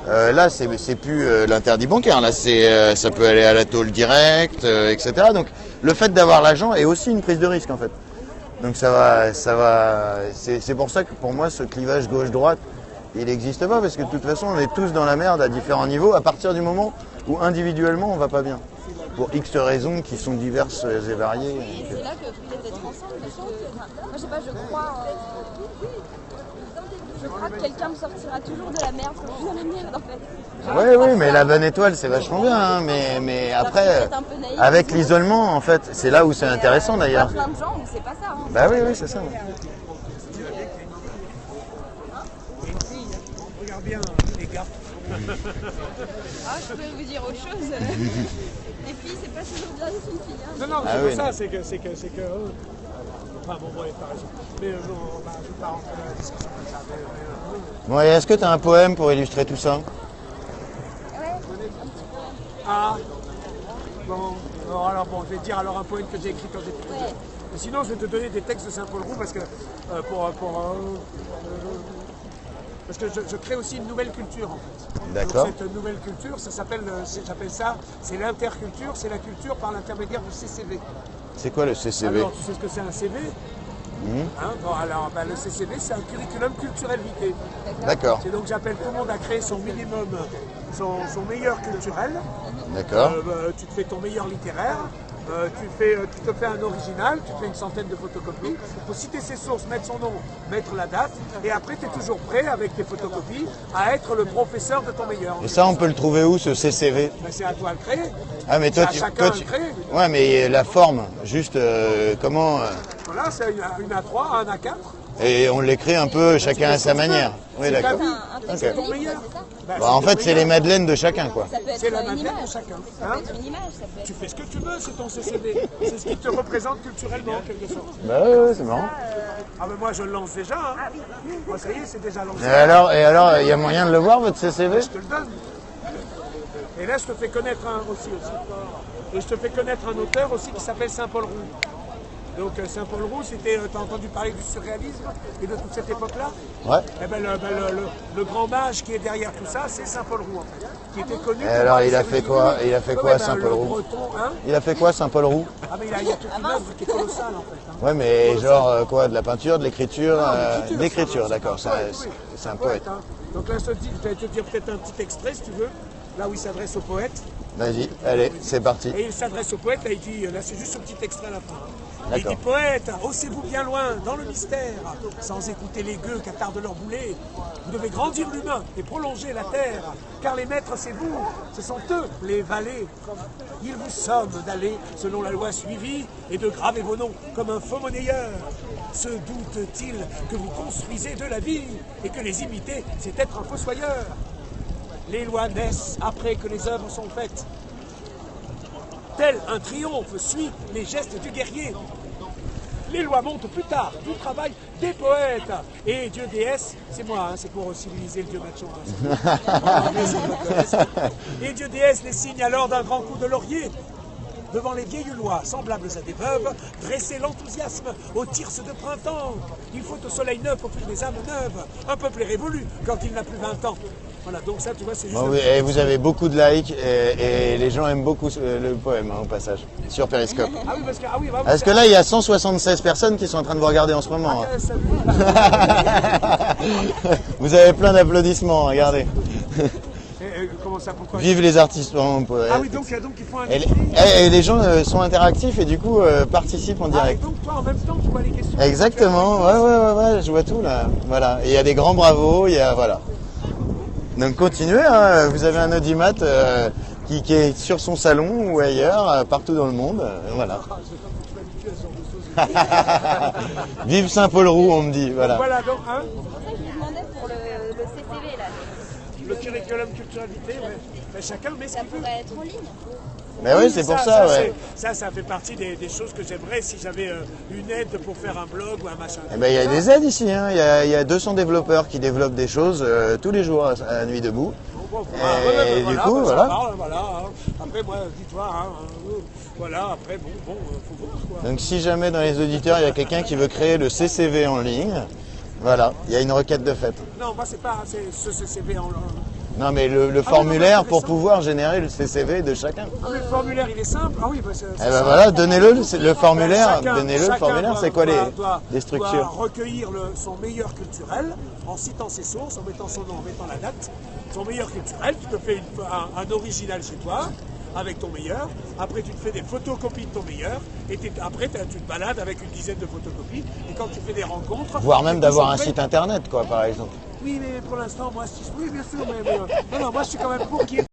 là, c'est plus l'interdit bancaire. Là, ça peut aller à la tôle directe, etc. Donc, le fait d'avoir l'argent est aussi une prise de risque, en fait. Donc, ça va. C'est pour ça que, pour moi, ce clivage gauche-droite, il n'existe pas, parce que de toute façon, on est tous dans la merde à différents niveaux, à partir du moment où individuellement, on va pas bien. Pour X raisons qui sont diverses et variées. Et c'est là que peut-être d'être ensemble, parce que, moi, je sais pas, je crois que quelqu'un me sortira toujours de la merde quand je suis dans la merde, en fait. Oui, mais la bonne étoile, c'est vachement bien, hein, mais après, avec l'isolement, en fait, c'est là où c'est intéressant, d'ailleurs. Il y a plein de gens où c'est pas ça. Hein. Bah oui, c'est ça. Regarde bien, les gars. Je peux vous dire autre chose. Les filles, c'est pas toujours bien d'être une fille. Hein. Non, c'est pour ça, c'est que enfin bon, t'as raison. Mais non, je ne vais pas rentrer dans la discussion comme ça. Bon, et est-ce que tu as un poème pour illustrer tout ça? Ouais, un petit peu. Ah, bon, je vais te dire alors un poème que j'ai écrit quand j'étais petit. Mais sinon, je vais te donner des textes de Saint-Paul Roux parce que parce que je crée aussi une nouvelle culture, en fait. D'accord. Donc, cette nouvelle culture, j'appelle ça, c'est l'interculture, c'est la culture par l'intermédiaire du CCV. C'est quoi le CCV? Alors, tu sais ce que c'est un CV? Le CCV, c'est un curriculum culturel vitae. D'accord. Et donc, j'appelle tout le monde à créer son minimum, son meilleur culturel. D'accord. Tu te fais ton meilleur littéraire. Tu te fais un original, tu fais une centaine de photocopies. Il faut citer ses sources, mettre son nom, mettre la date. Et après, tu es toujours prêt, avec tes photocopies, à être le professeur de ton meilleur. Et ça, on peut le trouver où, ce CCV? C'est à toi de le créer. Ah, mais toi, tu... Ouais, mais la forme, juste comment... Voilà, c'est une A3, un A4. Et on l'écrit un peu chacun à sa manière. Oui, d'accord. C'est ton meilleur. En fait, c'est les madeleines de chacun, quoi. C'est la madeleine de chacun. Ça peut être une image, ça peut être... Tu fais ce que tu veux, c'est ton CCV. C'est ce qui te représente culturellement, en quelque sorte. Bah ouais, c'est marrant. Ah mais moi, je le lance déjà. Hein. Moi, ça y est, c'est déjà lancé. Et alors, il y a moyen de le voir, votre CCV? Je te le donne. Et là, je te fais connaître Et je te fais connaître un auteur aussi qui s'appelle Saint-Paul Roux. Donc Saint-Paul Roux, t'as entendu parler du surréalisme et de toute cette époque-là? Ouais. Eh ben, le grand mage qui est derrière tout ça, c'est Saint-Paul Roux, en fait, qui était connu. Et alors, il a fait quoi? Saint-Paul Roux? Il a fait quoi, Saint-Paul Roux? Ah mais il y a toute une œuvre qui est colossale, en fait. Hein. Ouais, mais genre quoi? De la peinture, de l'écriture? D'écriture, d'accord. C'est un poète. Hein. Donc là, je vais te dire peut-être un petit extrait, si tu veux, là où il s'adresse au poète. Vas-y, allez, c'est parti. Et il s'adresse au poète, là, il dit, là c'est juste ce petit extrait à la fin. Il dit, poète, haussez-vous bien loin, dans le mystère, sans écouter les gueux qu'attardent leur boulet. Vous devez grandir l'humain et prolonger la terre, car les maîtres, c'est vous, ce sont eux, les valets. Ils vous somment d'aller selon la loi suivie et de graver vos noms comme un faux monnayeur. Se doute-t-il que vous construisez de la vie et que les imiter, c'est être un fossoyeur? Les lois naissent après que les œuvres sont faites. Tel un triomphe suit les gestes du guerrier. les lois montent plus tard, du travail des poètes. Et Dieu déesse, c'est moi, c'est pour civiliser le Dieu macho. Et Dieu déesse les signe alors d'un grand coup de laurier. Devant les vieilles lois, semblables à des veuves, dresser l'enthousiasme aux tirses de printemps. Il faut au soleil neuf offrir des âmes neuves. Un peuple est révolu quand il n'a plus 20 ans. Voilà, donc ça, tu vois, c'est juste... Bon, oui, et vous avez beaucoup de likes et les gens aiment beaucoup le poème, au passage, sur Periscope. Ah oui, Parce que là, il y a 176 personnes qui sont en train de vous regarder en ce moment. Vous avez plein d'applaudissements, regardez. Comment ça, pourquoi? Vive les artistes poètes. Ah oui, donc il faut un... Et les gens sont interactifs et du coup participent en direct. Donc toi, en même temps, tu vois les questions. Exactement, ouais, je vois tout là. Voilà. Et il y a des grands bravos, voilà. Donc continuez, hein. Vous avez un audimat qui est sur son salon ou ailleurs, partout dans le monde. Voilà. Vive Saint-Paul-Roux, on me dit. Voilà. Voilà, donc, hein. Je me demandais pour le CCV là. Le curriculum culturalité, ouais. Ben, chacun met ce qu'il veut. Ça pourrait être en ligne. Mais oui, c'est pour ça, ouais. Ça fait partie des choses que j'aimerais si j'avais une aide pour faire un blog ou un machin. Eh ben, il y a des aides ici, hein. Il y a 200 développeurs qui développent des choses tous les jours à Nuit Debout. Et du coup, voilà. Après, moi, dis-toi, voilà, après, bon, faut voir, quoi. Donc si jamais dans les auditeurs, il y a quelqu'un qui veut créer le CCV en ligne, voilà, il y a une requête de fait. Non, moi, c'est pas ce CCV en ligne. Non, mais le formulaire pour pouvoir générer le CCV de chacun. Ah, mais le formulaire, il est simple. Ah oui, c'est eh ben voilà, donnez-le le formulaire. Donnez-le le formulaire. Doit, c'est quoi doit, les structures? Doit recueillir son meilleur culturel en citant ses sources, en mettant son nom, en mettant la date. Son meilleur culturel, tu te fais un original chez toi avec ton meilleur. Après, tu te fais des photocopies de ton meilleur. Et après, tu te balades avec une dizaine de photocopies. Et quand tu fais des rencontres... Voire même d'avoir un site internet, quoi, par exemple. Oui, mais pour l'instant, moi, oui, bien sûr, mais non, moi, je suis quand même pour qu'il y ait